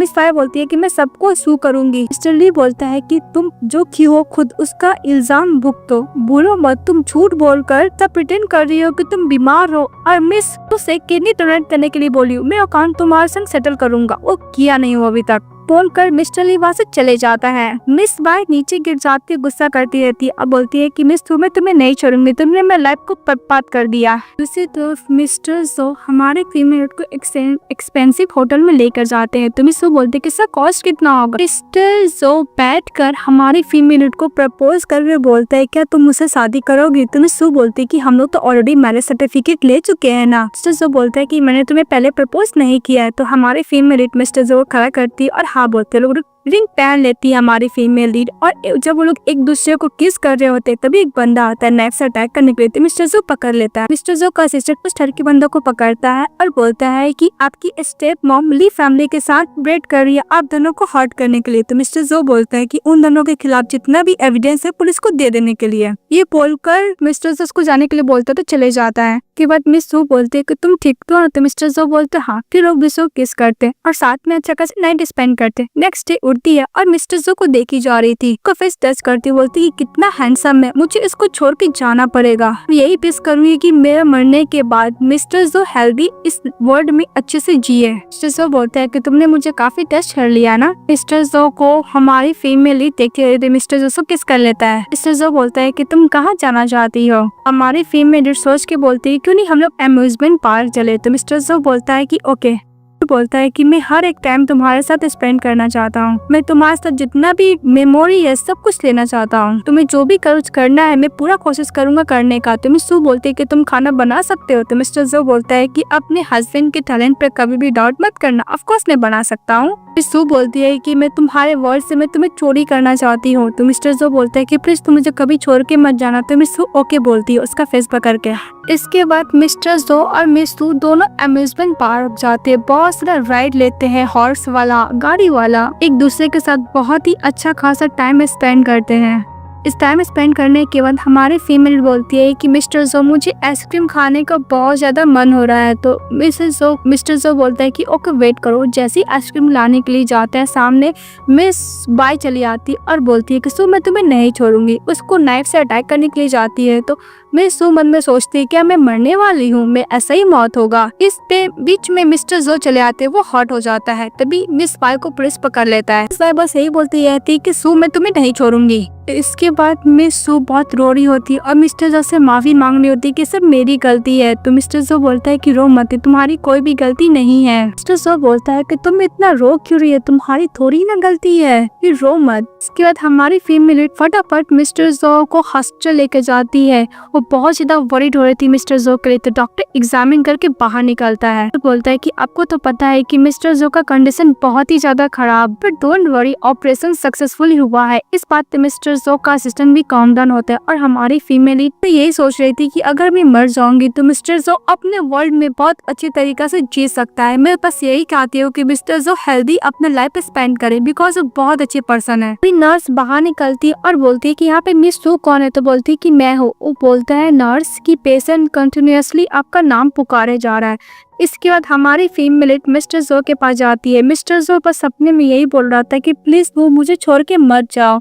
फायर बोलती है कि मैं सबको सू करूंगी। मिस्टर ली बोलता है कि तुम जो की हो खुद उसका इल्जाम भुगतो, बोलो मत, तुम झूठ बोलकर तब प्रिटेंड कर रही हो कि तुम बीमार हो। और मिस उसे किडनी डोनेट करने के लिए बोली, मैं अकाउंट तुम्हारे संग सेटल करूंगा, वो किया नहीं हो अभी तक बोलकर मिस्टर ली वहाँ से चले जाता है। मिस बाय नीचे गिर जाती, गुस्सा करती रहती है और बोलती है कि मिस तुम्हें नहीं छोड़ूंगी, तुमने मेरी लाइफ को बर्बाद कर दिया। दूसरी तरफ मिस्टर जो हमारे फीमेल को एक्सपेंसिव होटल में लेकर जाते हैं, तो मिस वो बोलते कि इसका कॉस्ट कितना होगा। मिस्टर जो बैठ कर हमारी फीमेल को प्रपोज करके बोलता है क्या तुम मुझसे शादी करोगी। तो मिस वो बोलती कि हम लोग तो ऑलरेडी मैरिज सर्टिफिकेट ले चुके हैं ना। मिस्टर जो बोलता है कि मैंने तुम्हें पहले प्रपोज नहीं किया है। तो हमारी फीमेल मिस्टर जो खड़ा करती है और हाँ बोलते लोग रिंग पहन लेती है हमारी फीमेल लीड। और जब वो लोग एक दूसरे को किस कर रहे होते तभी एक बंदा आता है नाइफ से अटैक करने के लिए, तो मिस्टर जो पकड़ लेता है। मिस्टर जो का असिस्टेंट उस टर्की बंदों को पकड़ता है और बोलता है कि आपकी स्टेप मॉम ली फैमिली के साथ ब्रेड कर रही है आप दोनों को हर्ट करने के लिए। तो मिस्टर जो बोलता है कि उन दोनों के खिलाफ जितना भी एविडेंस है पुलिस को दे देने के लिए। ये बोलकर मिस्टर जो उसको जाने के लिए बोलता है तो चले जाता है। के बाद मिस जो बोलते है कि तुम ठीक तो हो। तो मिस्टर जो बोलते हाँ। फिर लोग मिस किस करते और साथ में अच्छा खासा नाइट स्पेंड करते। नेक्स्ट डे उठती है और मिस्टर जो को देखी जा रही थी, उसका फेस टच करती बोलती कि कितना हैंडसम है, मुझे इसको छोड़ के जाना पड़ेगा। यही पिस करूंगी कि मेरे मरने के बाद मिस्टर जो हेल्दी इस वर्ल्ड में अच्छे से जिए। मिस्टर जो बोलता है कि तुमने मुझे काफी टच कर लिया ना। मिस्टर जो को हमारी फीमेल देखते रहते मिस्टर जो किस कर लेता है। मिस्टर जो बोलता है कि तुम कहाँ जाना चाहती हो। हमारी फीमेल सोच के बोलती है क्यों नहीं हम लोग अम्यूजमेंट पार्क चले। तो मिस्टर जो बोलता है कि ओके। बोलता है कि मैं हर एक टाइम तुम्हारे साथ स्पेंड करना चाहता हूँ, मैं तुम्हारे साथ जितना भी मेमोरी है सब कुछ लेना चाहता हूँ, तुम्हें जो भी कुछ करना है मैं पूरा कोशिश करूंगा करने का। तो मिस सू बोलती है कि तुम खाना बना सकते हो। तो मिस्टर जो बोलता है कि अपने हस्बैंड के टैलेंट पे कभी भी डाउट मत करना, ऑफ कोर्स मैं बना सकता हूँ। मिस सू बोलती है कि मैं तुम्हारे वर्ड से मैं तुम्हें चोरी करना चाहती हूँ। तो मिस्टर जो बोलता है कि प्लीज तुम मुझे कभी छोड़ के मत जाना। तो मिस सू ओके बोलती है उसका फेस पकड़ के। इसके बाद मिस्टर जो और मिस सू दोनों अम्यूजमेंट पार्क जाते हैं, बहुत सारा राइड लेते हैं, हॉर्स वाला गाड़ी वाला, एक दूसरे के साथ बहुत ही अच्छा खासा टाइम स्पेंड करते हैं। इस टाइम स्पेंड करने के बाद हमारी फीमेल बोलती है कि मिस्टर जो मुझे आइसक्रीम खाने का बहुत ज्यादा मन हो रहा है। तो मिस्टर जो बोलता है कि ओके वेट करो। जैसे ही आइसक्रीम लाने के लिए जाते हैं सामने मिस बाय चली आती और बोलती है कि सो मैं तुम्हें नहीं छोड़ूंगी। उसको नाइफ से अटैक करने के लिए जाती है तो मिस सू मन में सोचती है क्या मैं मरने वाली हूँ, मैं ऐसा ही मौत होगा। इस पे बीच में मिस्टर जो चले आते हैं, वो हॉट हो जाता है। तभी मिस बाय को पुलिस पकड़ लेता है। मिस बाय बस यही बोलती रहती है कि सू मैं तुम्हें नहीं छोड़ूंगी। इसके बाद मिस सू बहुत रो रही होती है और मिस्टर जो से माफी मांग रही होती है कि सब मेरी गलती है। तो मिस्टर जो बोलता है कि रो मत, तुम्हारी कोई भी गलती नहीं है। मिस्टर जो बोलता है कि तुम इतना रो क्यों रही है, तुम्हारी थोड़ी ना गलती है, फिर रो मत। इसके बाद हमारी फीमेल फटाफट मिस्टर जो को हॉस्पिटल लेके जाती है। वो बहुत ज्यादा वरीड हो रही थी मिस्टर जो के लिए। तो डॉक्टर एग्जामिन करके बाहर निकलता है तो बोलता है कि आपको तो पता है कि मिस्टर जो का कंडीशन बहुत ही ज्यादा खराब, but don't worry operation successful हुआ है। इस बात पे मिस्टर जो का असिस्टेंट भी काम डाउन होता है और हमारी फीमेल तो यही सोच रही थी कि अगर मैं मर जाऊंगी तो मिस्टर जो अपने वर्ल्ड में बहुत अच्छी तरीका से जी सकता है। मैं बस यही चाहती हूँ कि मिस्टर जो हेल्दी अपना लाइफ स्पेंड करे, बिकॉज वो बहुत अच्छी पर्सन है। नर्स बाहर निकलती और बोलती है कि यहाँ पे मिस सू कौन है। तो बोलती है कि मैं हूँ। वो बोलता है नर्स की पेशेंट कंटिन्यूअसली आपका नाम पुकारे जा रहा है। इसके बाद हमारी फीमेल मिस्टर जो के पास जाती है। मिस्टर जो बस सपने में यही बोल रहा था कि प्लीज वो मुझे छोड़ के मत जाओ।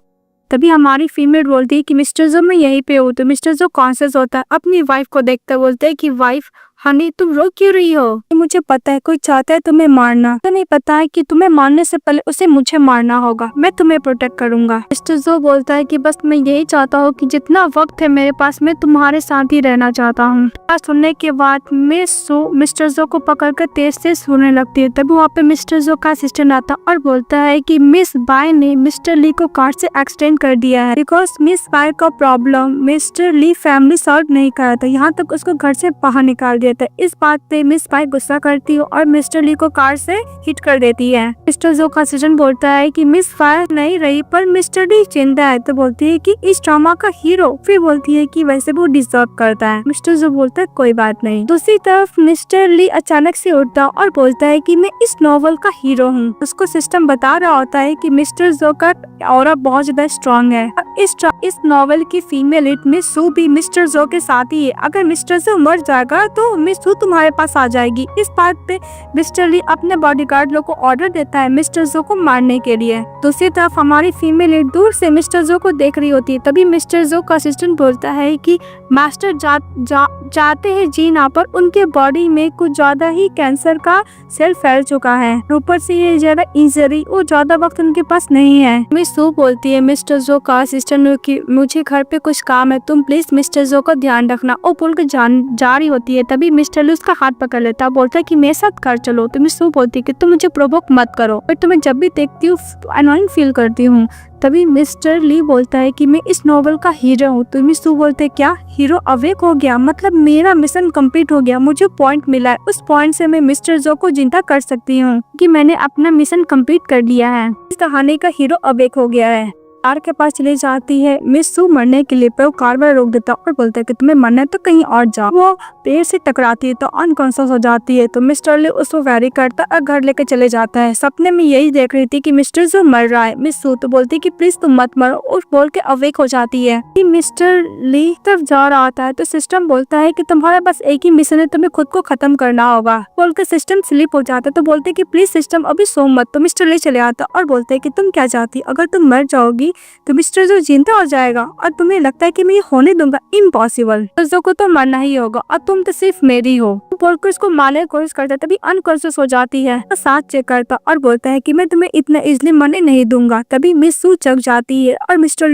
तभी हमारी फीमेल बोलती है कि मिस्टर जो मैं यहीं पे हूँ। तो मिस्टर जो कॉन्शियस होता है अपनी वाइफ को देखते बोलते है कि वाइफ हनी तुम रो क्यों रही हो? मुझे पता है कोई चाहता है तुम्हें मारना, तो नहीं पता है कि तुम्हें मारने से पहले उसे मुझे मारना होगा। मैं तुम्हें प्रोटेक्ट करूंगा। मिस्टर जो बोलता है कि बस मैं यही चाहता हूँ कि जितना वक्त है मेरे पास मैं तुम्हारे साथ ही रहना चाहता हूँ। सुनने के बाद मिस्टर जो को पकड़कर तेज से सुनने लगती है। तभी वहाँ पे मिस्टर जो का असिस्टेंट आता और बोलता है कि मिस बाय ने मिस्टर ली को कार से एक्सटेंड कर दिया है बिकॉज मिस बाय का प्रॉब्लम मिस्टर ली फैमिली सॉल्व नहीं कर रहा था, यहाँ तक उसको घर से बाहर निकाल दिया था। इस बात पे मिस बाय गुस्सा करती है और मिस्टर ली को कार से हिट कर देती है। मिस्टर जो का असिस्टेंट बोलता है कि मिस बाय नहीं रही पर मिस्टर ली जिंदा है। तो बोलती है कि इस ड्रामा का हीरो, फिर बोलती है कि वैसे वो डिजर्व करता है। मिस्टर जो बोलता है कोई बात नहीं। दूसरी तरफ मिस्टर ली अचानक से उठता और बोलता है कि मैं इस नॉवल का हीरो हूँ। उसको सिस्टम बता रहा होता है कि मिस्टर जो का ऑरा बहुत ज्यादा स्ट्रॉन्ग है। इस नॉवल की फीमेल लीड मिस सू भी मिस्टर जो के साथ ही है। अगर मिस्टर जो मर जाएगा तो मिस सू तुम्हारे पास आ जाएगी। इस बात पे मिस्टर ली अपने बॉडीगार्ड लोग को ऑर्डर देता है मिस्टर जो को मारने के लिए। दूसरी तरफ हमारी फीमेल लीड दूर से मिस्टर जो को देख रही होती है। तभी मिस्टर जो का असिस्टेंट बोलता है कि मास्टर जाते हैं जीना पर उनके बॉडी में कुछ ज्यादा ही कैंसर का सेल फैल चुका है। ऊपर से ये ज्यादा इंजरी और ज्यादा वक्त उनके पास नहीं है। मिस सू बोलती है मिस्टर जो का असिस्टेंट कि मुझे घर पे कुछ काम है, तुम प्लीज मिस्टर जो का ध्यान रखना। और बोल के जा रही होती है। तभी मिस्टर ली उसका हाथ पकड़ लेता है, बोलता है कि मेरे साथ घर चलो। तो मिस सू बोलती है कि तुम मुझे प्रोवोक मत करो, पर तुम्हें जब भी देखती हूँ अनोइंग फील करती हूँ। तभी मिस्टर ली बोलता है कि मैं इस नॉवल का हीरो हूँ। तो मिस सू बोलते क्या हीरो अवेक हो गया? मतलब मेरा मिशन कंप्लीट हो गया, मुझे पॉइंट मिला है। उस पॉइंट से मैं मिस्टर जो को जिंदा कर सकती हूँ कि मैंने अपना मिशन कंप्लीट कर लिया है। इस कहानी का हीरो अवेक हो गया है। कार के पास चली जाती है मिस सू मरने के लिए, पर वो कार वाला रोक देता और बोलता है कि तुम्हें मरना है तो कहीं और जाओ। वो पेड़ से टकराती है तो अनकॉन्शियस हो जाती है। तो मिस्टर ली उसको वैरी करता और घर लेकर चले जाता है। सपने में यही देख रही थी कि मिस्टर जो मर रहा है। मिस सू तो बोलती है कि प्लीज तुम मत मरो और बोल के अवेक हो जाती है। कि मिस्टर ली तरफ जा रहा था तो सिस्टम बोलता है कि तुम्हारा बस एक ही मिशन है, तुम्हें खुद को खत्म करना होगा। बोल के सिस्टम स्लिप हो जाता है। तो बोलते कि प्लीज सिस्टम अभी सो मत। तो मिस्टर ली चले आता और बोलते है कि तुम क्या चाहती, अगर तुम मर जाओगी तो मिस्टर जो जिंदा हो जाएगा और तुम्हें लगता है कि मैं ये होने दूंगा? इम्पॉसिबल। जो को तो मरना ही होगा और तुम तो सिर्फ मेरी हो। बोलकर उसको मारने की कोशिश करता है। तभी अनकॉन्शियस हो जाती है। तो सांस चेक करता और बोलता है कि मैं तुम्हें इतना इजिली मरने नहीं दूंगा। तभी मिस सू जग जाती है और मिस्टर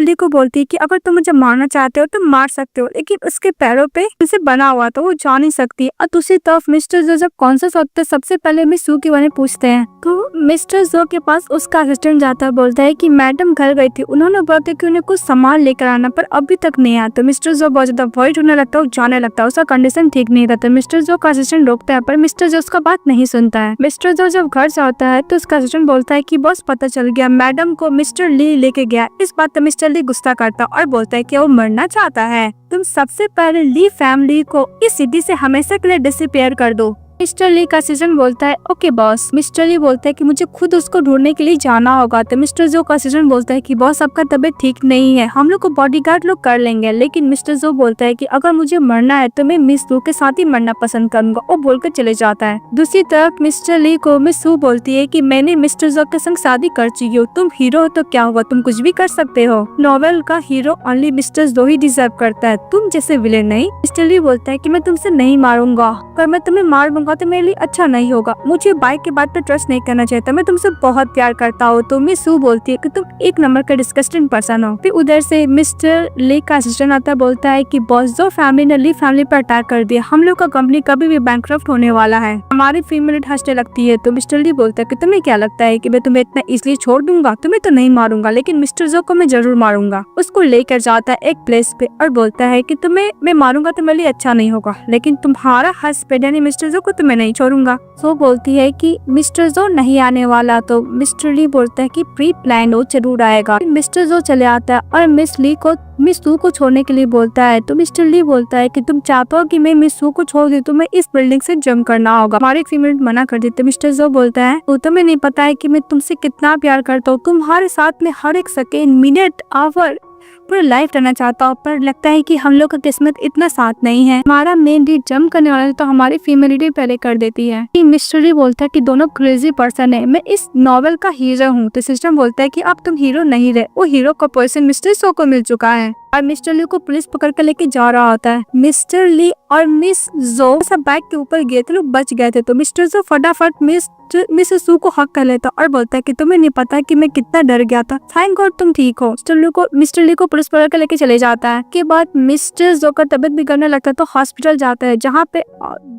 ली को बोलती है कि अगर तुम मुझे मारना चाहते हो तो मार सकते हो, लेकिन उसके पैरों पे उसे बना हुआ तो वो जा नहीं सकती। और दूसरी तरफ मिस्टर जो जब कॉन्शियस होते सबसे पहले मिस सू के बारे में पूछते हैं। तो मिस्टर जो के पास उसका असिस्टेंट जाता है, बोलता है कि मैडम घर गई थी, उन्होंने बोलते कि उन्हें कुछ सामान लेकर आना पर अभी तक नहीं आया। तो मिस्टर जो बहुत ज्यादा वॉइड होने लगता है, जाने लगता है, उसका कंडीशन ठीक नहीं रहता। मिस्टर जो का असिस्टेंट रोकता है पर मिस्टर जो उसका बात नहीं सुनता है। मिस्टर जो जब घर जाता है तो उसका असिस्टेंट बोलता है कि बॉस पता चल गया, मैडम को मिस्टर ली लेके गया। इस बात पर मिस्टर ली गुस्सा करता और बोलता है कि वो मरना चाहता है। तुम सबसे पहले ली फैमिली को इस सिटी से हमेशा के लिए डिसअपीयर कर दो। मिस्टर ली का असिस्टेंट बोलता है ओके बॉस। मिस्टर ली बोलता है कि मुझे खुद उसको ढूंढने के लिए जाना होगा। तो मिस्टर जो का असिस्टेंट बोलता है कि बॉस आपका तबीयत ठीक नहीं है, हम लोग को बॉडीगार्ड लोग कर लेंगे। लेकिन मिस्टर जो बोलता है कि अगर मुझे मरना है तो मैं मिस सू के साथ ही मरना पसंद करूंगा। वो बोलकर चले जाता है। दूसरी तरफ मिस्टर ली को मिस सू बोलती है कि मैंने मिस्टर जो के संग शादी कर चुकी हूँ, तुम हीरो हो तो क्या हुआ, तुम कुछ भी कर सकते हो। नॉवेल का हीरो ओनली मिस्टर जो ही डिजर्व करता है, तुम जैसे विलेन नहीं। मिस्टर ली बोलता है कि मैं तुमसे नहीं मारूंगा, पर मैं तुम्हें मार दूंगा तो मेरे लिए अच्छा नहीं होगा। मुझे बाइक के बात पे ट्रस्ट नहीं करना चाहिए, मैं तुमसे बहुत प्यार करता हूँ। तो मिस सू बोलती है कि तुम एक नंबर का डिस्गस्टिंग पर्सन हो। फिर उधर से मिस्टर ली का असिस्टेंट आता है, बोलता है कि बॉस जो फैमिली ने ली फैमिली पर अटैक कर दिया, हम लोग का कंपनी कभी भी बैंकक्रप्ट होने वाला है। हमारी फीमेल हंसने लगती है। तो मिस्टर ली बोलता है कि तुम्हें क्या लगता है कि मैं तुम्हें इतना इसलिए छोड़ दूंगा? तुम्हें तो नहीं मारूंगा, लेकिन मिस्टर जो को मैं जरूर मारूंगा। उसको लेकर जाता है एक प्लेस पे और बोलता है कि तुम्हें मैं मारूंगा तो मेरे लिए अच्छा नहीं होगा, लेकिन तुम्हारा हस्बैंड यानी मिस्टर जो को तो मैं नहीं छोड़ूंगा। सो बोलती है कि मिस्टर जो नहीं आने वाला। तो मिस्टर ली बोलता है कि प्री प्लान हो जरूर आएगा। मिस्टर जो चले आता है और मिस सू को छोड़ने के लिए बोलता है। तो मिस्टर ली बोलता है कि तुम चाहते हो कि मैं मिस सू को छोड़ दूं तो मैं इस बिल्डिंग से जंप करना होगा। हमारे फीमेल मना कर देते। मिस्टर जो बोलता है तो तुम्हें नहीं पता है कि मैं तुमसे कितना प्यार करता हूँ, तुम्हारे साथ में हर एक सेकेंड, मिनट, आवर पूरा लाइफ रहना चाहता हूँ, पर लगता है कि हम लोग का किस्मत इतना साथ नहीं है। हमारा मेन लीड जंप करने वाला है तो हमारी फीमेल लीड पहले कर देती है। मिस्टर ली बोलता है कि दोनों क्रेजी पर्सन है, मैं इस नॉवेल का हीरो हूँ। तो सिस्टम बोलता है कि अब तुम हीरो नहीं रहे, वो हीरो का पोजीशन मिस्टर सो को मिल चुका है और मिस्टर ली को पुलिस पकड़ कर लेके जा रहा होता है। मिस्टर ली और मिस जो सब बाइक के ऊपर गए थे, लोग बच गए थे। तो मिस्टर जो फटाफट मिस सू को हक कर लेता और बोलता है कि तुम्हें नहीं पता कि मैं कितना डर गया था, थैंक गॉड तुम ठीक हो। मिस्टर ली को पुलिस पकड़ कर लेके चले जाता है। के बाद मिस्टर जो का तबियत बिगड़ने लगता है तो हॉस्पिटल जाता है, जहाँ पे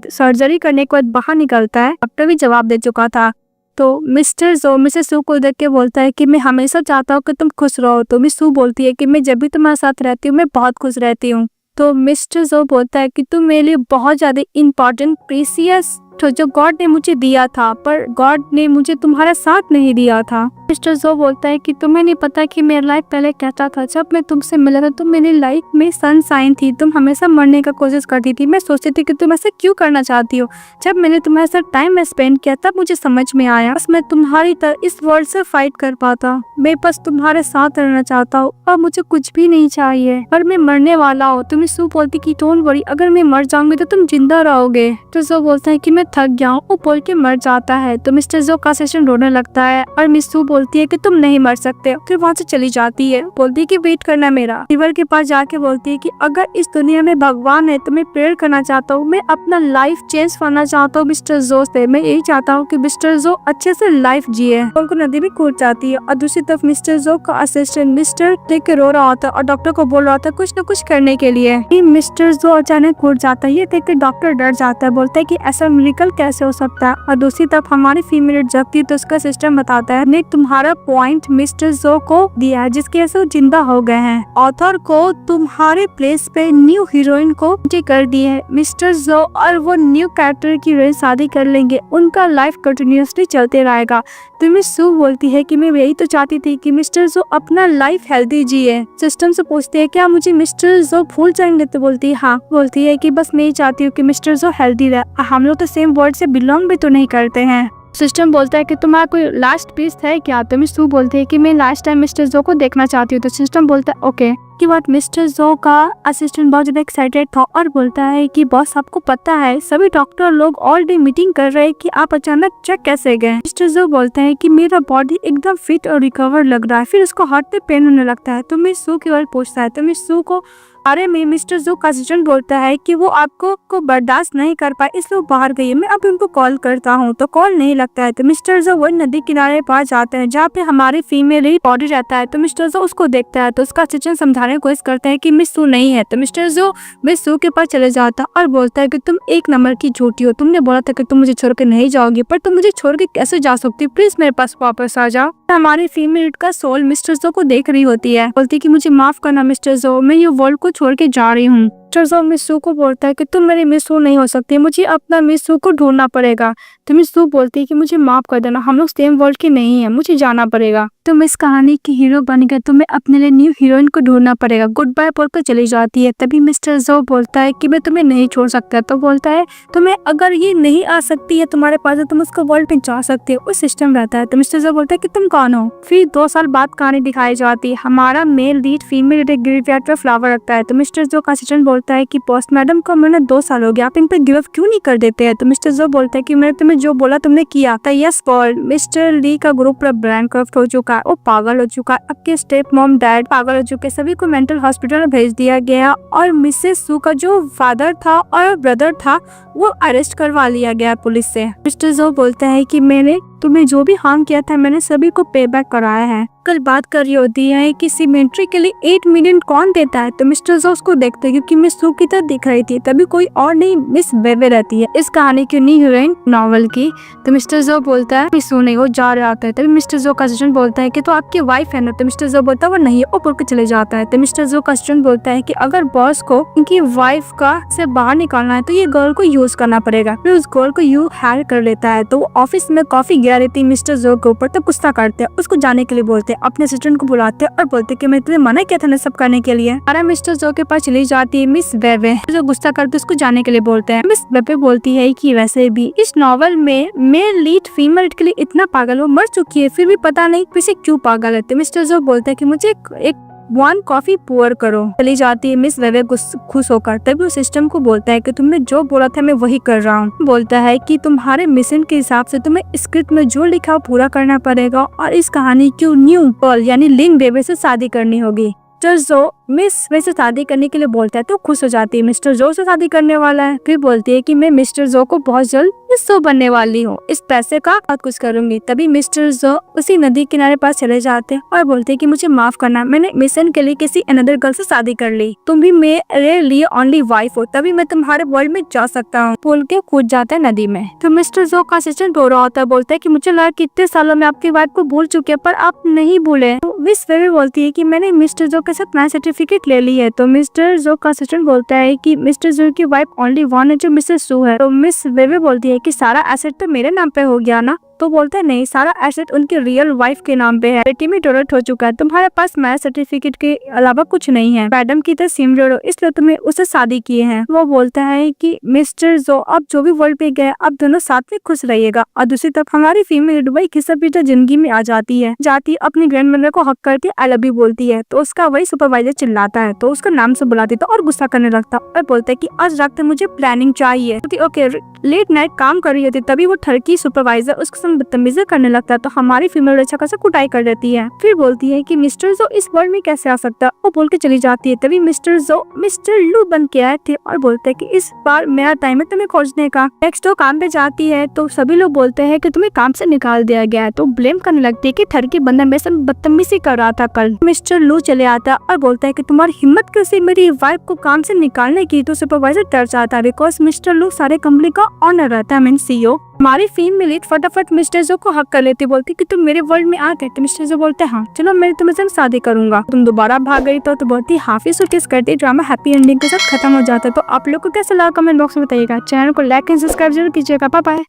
सर्जरी करने के बाद बाहर निकलता है। डॉक्टर भी जवाब दे चुका था। तो मिस्टर जो मिसेस सू को देख के बोलता है कि मैं हमेशा चाहता हूँ कि तुम खुश रहो। तो मिस सू बोलती है कि मैं जब भी तुम्हारे साथ रहती हूँ मैं बहुत खुश रहती हूँ। तो मिस्टर जो बोलता है कि तुम मेरे लिए बहुत ज्यादा इम्पोर्टेंट प्रीसियस तो जो गॉड ने मुझे दिया था, पर गॉड ने मुझे तुम्हारा साथ नहीं दिया था। मिस्टर जो बोलता है कि तुम्हें नहीं पता कि मेरा लाइफ पहले कैसा था। जब मैं तुमसे मिला था तुम मेरी लाइफ में सनशाइन थी, तुम हमेशा मरने का कोशिश करती थी। मैं सोचती थी कि तुम ऐसा क्यों करना चाहती हो। जब मैंने तुम्हारे साथ टाइम में स्पेंड किया तब मुझे समझ में आया बस मैं तुम्हारी तरह इस वर्ल्ड से फाइट कर पाता। मैं बस तुम्हारे साथ रहना चाहता हूँ और मुझे कुछ भी नहीं चाहिए, पर मैं मरने वाला हूँ। तुम सू बोलती कि डोंट वरी, अगर मैं मर जाऊंगी तो तुम जिंदा रहोगे। तो जो बोलता है कि मैं थक गया हूँ, वो बोल के मर जाता है। तो मिस्टर जो का सेशन रोने लगता है और मिस सू बोलती है कि तुम नहीं मर सकते। फिर वहाँ से चली जाती है, बोलती है कि वेट करना मेरा। रिवर के पास जाके बोलती है कि अगर इस दुनिया में भगवान है तो मैं प्रेयर करना चाहता हूँ, मैं अपना लाइफ चेंज करना चाहता हूँ मिस्टर जो से। मैं यही चाहता हूँ कि मिस्टर जो अच्छे से लाइफ जिए। उनको नदी में कूद जाती है और दूसरी तरफ मिस्टर जो का असिस्टेंट मिस्टर देख के रो रहा होता है और डॉक्टर को बोल रहा होता है कुछ न कुछ करने के लिए। मिस्टर जो अचानक कूद जाता है, ये देख के डॉक्टर डर जाता है, बोलता है कि ऐसा मिरेकल कैसे हो सकता है। और दूसरी तरफ हमारी फीमेल जगती तो उसका सिस्टम बताता है ने तुम्हारा पॉइंट मिस्टर जो को दिया है जिसकी वजह से वो जिंदा हो गए हैं। ऑथर को तुम्हारे प्लेस पे न्यू हीरोइन को कर दी है। मिस्टर जो और वो न्यू कैरेक्टर की हीरोइन शादी कर लेंगे, उनका लाइफ कंटिन्यूअसली चलते रहेगा। तो मिस सू बोलती है कि मैं यही तो चाहती थी कि मिस्टर जो अपना लाइफ हेल्दी जिए। सिस्टम से पूछती है क्या मुझे मिस्टर जो भूल जाएंगे। तो बोलती है हाँ। बोलती है कि बस मैं ही चाहती हूँ कि मिस्टर जो हेल्दी रहे, हम लोग तो सेम वर्ड से बिलोंग भी तो नहीं करते हैं। सिस्टम बोलता है कि तुम्हारा कोई लास्ट पीस है क्या। तो मिस सू बोलती है कि मैं लास्ट टाइम मिस्टर जो को देखना चाहती हूँ। तो सिस्टम बोलता है ओके। की बात मिस्टर जो का असिस्टेंट बहुत ज्यादा एक्साइटेड था और बोलता है कि बॉस आपको पता है सभी डॉक्टर लोग ऑल डे मीटिंग कर रहे हैं कि आप अचानक चेक कैसे गए। मिस्टर जो बोलता है कि मेरा बॉडी एकदम फिट और रिकवर लग रहा है। फिर उसको हार्ट पे पेन होने लगता है। तो मिस सू की ओर पूछता है। तो मिस सू को बारे में मिस्टर जो का असिस्टेंट बोलता है कि वो आपको बर्दाश्त नहीं कर पाए इसलिए वो बाहर गई है, मैं अभी उनको कॉल करता हूँ। तो कॉल नहीं लगता है। तो मिस्टर जो वही नदी किनारे पास जाते हैं जहाँ पे हमारी फीमेल बॉडी रहता है। तो मिस्टर जो उसको देखता है तो उसका असिस्टेंट समझाने की कोशिश करते हैं कि मिस सू नहीं है। तो मिस्टर जो मिस सू के पास चले जाता और बोलता है कि तुम एक नंबर की झूठी हो, तुमने बोला था कि तुम मुझे छोड़ के नहीं जाओगी, पर तुम मुझे छोड़ के कैसे जा सकती हो, प्लीज मेरे पास वापस आ जाओ। हमारी फीमेल का सोल मिस्टर जो को देख रही होती है, बोलती है कि मुझे माफ करना मिस्टर जो, मैं ये वर्ल्ड को छोड़ के जा रही हूँ। मिस्टर जो मिस सू को बोलता है कि तुम मेरी मिस सू नहीं हो सकती, मुझे अपना मिस सू को ढूंढना पड़ेगा। तो मिस सू बोलती है कि मुझे माफ कर देना, हम लोग सेम वर्ल्ड के नहीं है, मुझे जाना पड़ेगा। तुम इस कहानी की हीरो बन गए, तुम्हें अपने लिए न्यू हीरोइन को ढूंढना पड़ेगा। गुड बाय बोलकर चली जाती है। तभी मिस्टर जो बोलता है कि मैं तुम्हें नहीं छोड़ सकता। तो बोलता है तुम्हें अगर ये नहीं आ सकती है तुम्हारे पास, तुम उसको वर्ल्ड पे जा सकते हो, उस सिस्टम रहता है। तो मिस्टर जो बोलता है कि तुम कौन हो। फिर 2 साल बाद कहानी दिखाई जाती है। हमारा मेल लीड फीमेल ग्रेवयार्ड पे फ्लावर रखता है। तो मिस्टर जो का असिस्टेंट बोलता है कि पोस्ट मैडम को मैंने 2 साल हो गया, आप इन पे गिव अप क्यों नहीं कर देते हैं। तो मिस्टर जो बोलता है कि मैंने तुम्हें जो बोला तुमने किया था। यस पॉल, मिस्टर ली का ग्रुप पूरा बैंकरप्ट हो चुका है, वो पागल हो चुका है, आपके स्टेप मॉम डैड पागल हो चुके, सभी को मेंटल हॉस्पिटल में भेज दिया गया और मिसेस सू का जो फादर था और ब्रदर था वो अरेस्ट करवा लिया गया पुलिस से। मिस्टर जो बोलता है कि मैंने तुम्हें जो भी हार्म किया था मैंने सभी को पे बैक कराया है। कल बात कर रही होती है कि सिमेट्री के लिए 8 मिलियन कौन देता है। तो मिस्टर जो उसको देखते हैं क्योंकि मिस सू की तरह दिख रही थी, तभी कोई और नहीं मिस वेवे रहती है इस कहानी की न्यू हीरोइन नॉवल की। तो मिस्टर जो बोलता है मिस सू नहीं, वो जा रहा होता है। तभी मिस्टर जो का असिस्टेंट बोलता है कि तो आपकी वाइफ है ना। तो मिस्टर जो बोलता है वो नहीं है, वो बोल के चले जाता है। तो मिस्टर जो का असिस्टेंट बोलता है कि अगर बॉस को इनकी वाइफ का से बाहर निकालना है तो ये गर्ल को यूज करना पड़ेगा। फिर उस गर्ल को यू हायर कर लेता है। तो वो ऑफिस में कॉफी गिरा रहती है मिस्टर जो के ऊपर, तो गुस्सा करते हैं, उसको जाने के लिए बोलते हैं, अपने असिस्टेंट को बुलाते हैं और बोलते हैं कि मैं तुम्हें मना किया था ना सब करने के लिए। अरे मिस्टर जो के पास चली जाती है मिस वेवे, जो गुस्सा करते उसको जाने के लिए बोलते हैं। मिस वेवे बोलती है कि वैसे भी इस नॉवल में मेल लीड फीमेल के लिए इतना पागल, वो मर चुकी है फिर भी पता नहीं पीछे क्यों पागल है। तो मिस्टर जो बोलता है कि मुझे एक वन कॉफी पोर करो। चली जाती है मिस वेवे खुश होकर। तभी वो सिस्टम को बोलता है कि तुमने जो बोला था मैं वही कर रहा हूँ। बोलता है कि तुम्हारे मिशन के हिसाब से तुम्हें स्क्रिप्ट में जो लिखा हो पूरा करना पड़ेगा और इस कहानी की न्यू पर्ल यानी लिंक बेबे से शादी करनी होगी। मिस्टर जो मिस वे से शादी करने के लिए बोलता है तो खुश हो जाती है। मिस्टर जो से शादी करने वाला है। फिर बोलती है कि मैं मिस्टर जो को बहुत जल्द हिस्सा बनने वाली हूँ, इस पैसे का बहुत कुछ करूंगी। तभी मिस्टर जो उसी नदी किनारे पास चले जाते हैं और बोलते हैं कि मुझे माफ करना, मैंने मिशन के लिए किसी अनदर गर्ल से शादी कर ली, तुम भी मेरे लिए ओनली वाइफ हो, तभी मैं तुम्हारे वर्ल्ड में जा सकता हूँ। बोल के कूद जाता है नदी में। तो मिस्टर जो का असिस्टेंट रो रहा होता है। बोलता है कि मुझे लगा कि इतने सालों में आपकी वाइफ को भूल चुके हैं पर आप नहीं भूले। मिस वेवे बोलती है कि मैंने मिस्टर जो के साथ नया सर्टिफिकेट ले ली है। तो मिस्टर जो का असिस्टेंट बोलता है कि मिस्टर जो की वाइफ ओनली वन है जो मिसेस सू है। तो मिस वेवे बोलती है कि सारा एसेट तो मेरे नाम पे हो गया ना। तो बोलता है नहीं, सारा एसेट उनकी रियल वाइफ के नाम पे है, बेटी में डोनेट हो चुका है, तुम्हारे पास मैरिज सर्टिफिकेट के अलावा कुछ नहीं है, मैडम की तो सिम जोड़ो इसलिए तुम्हें उससे शादी किए हैं। वो बोलता है कि मिस्टर जो अब जो भी वर्ल्ड पे गए अब दोनों साथ में खुश रहिएगा। और दूसरी तरफ हमारी फीमेल दुबई किस्सा पीटा जिंदगी में आ जाती है, अपनी ग्रैंड मदर को हक करके आई लव यू बोलती है। तो उसका वही सुपरवाइजर चिल्लाता है तो उसका नाम से बुलाती तो और गुस्सा करने लगता और बोलता है कि आज रात मुझे प्लानिंग चाहिए। ओके लेट नाइट काम कर रही होती तभी वो ठरकी सुपरवाइजर उसके साथ बदतमीजी करने लगता है। तो हमारी फीमेल अच्छा खासा कुटाई कर देती है। फिर बोलती है कि मिस्टर जो इस वर्ल्ड में कैसे आ सकता है, वो बोल के चली जाती है। तभी मिस्टर जो मिस्टर लू बन के आए थे और बोलते है कि इस बार मेरा टाइम है तुम्हें खोजने का। नेक्स्ट वो काम पे जाती है तो सभी लोग बोलते हैं कि तुम्हें काम से निकाल दिया गया है। तो ब्लेम करने लगती है कि ठरकी बंदा मेरे साथ बदतमीजी कर रहा था कल। मिस्टर लू चले आता है और बोलता है कि तुम्हारी हिम्मत कैसे मेरी वाइफ को काम से निकालने की। तो सुपरवाइजर डर जाता है बिकॉज मिस्टर लू सारे कंपनी का ऑनर रहता है, मीन सीईओ। हमारी फीमेल लीड फटाफट मिस्टर जो को हक कर लेती, बोलती कि तुम मेरे वर्ल्ड में आ गए। तो मिस्टर जो बोलते हैं हाँ चलो मैं तुम्हें शादी करूंगा। तुम दोबारा भाग गई तो बहुत ही हाफिज किस करती ड्रामा हैप्पी एंडिंग के साथ खत्म हो जाता है। तो आप लोग को कैसा लगा कमेंट बॉक्स में बताइएगा। चैनल को लाइक एंड सब्सक्राइब जरूर कीजिएगा। Bye bye.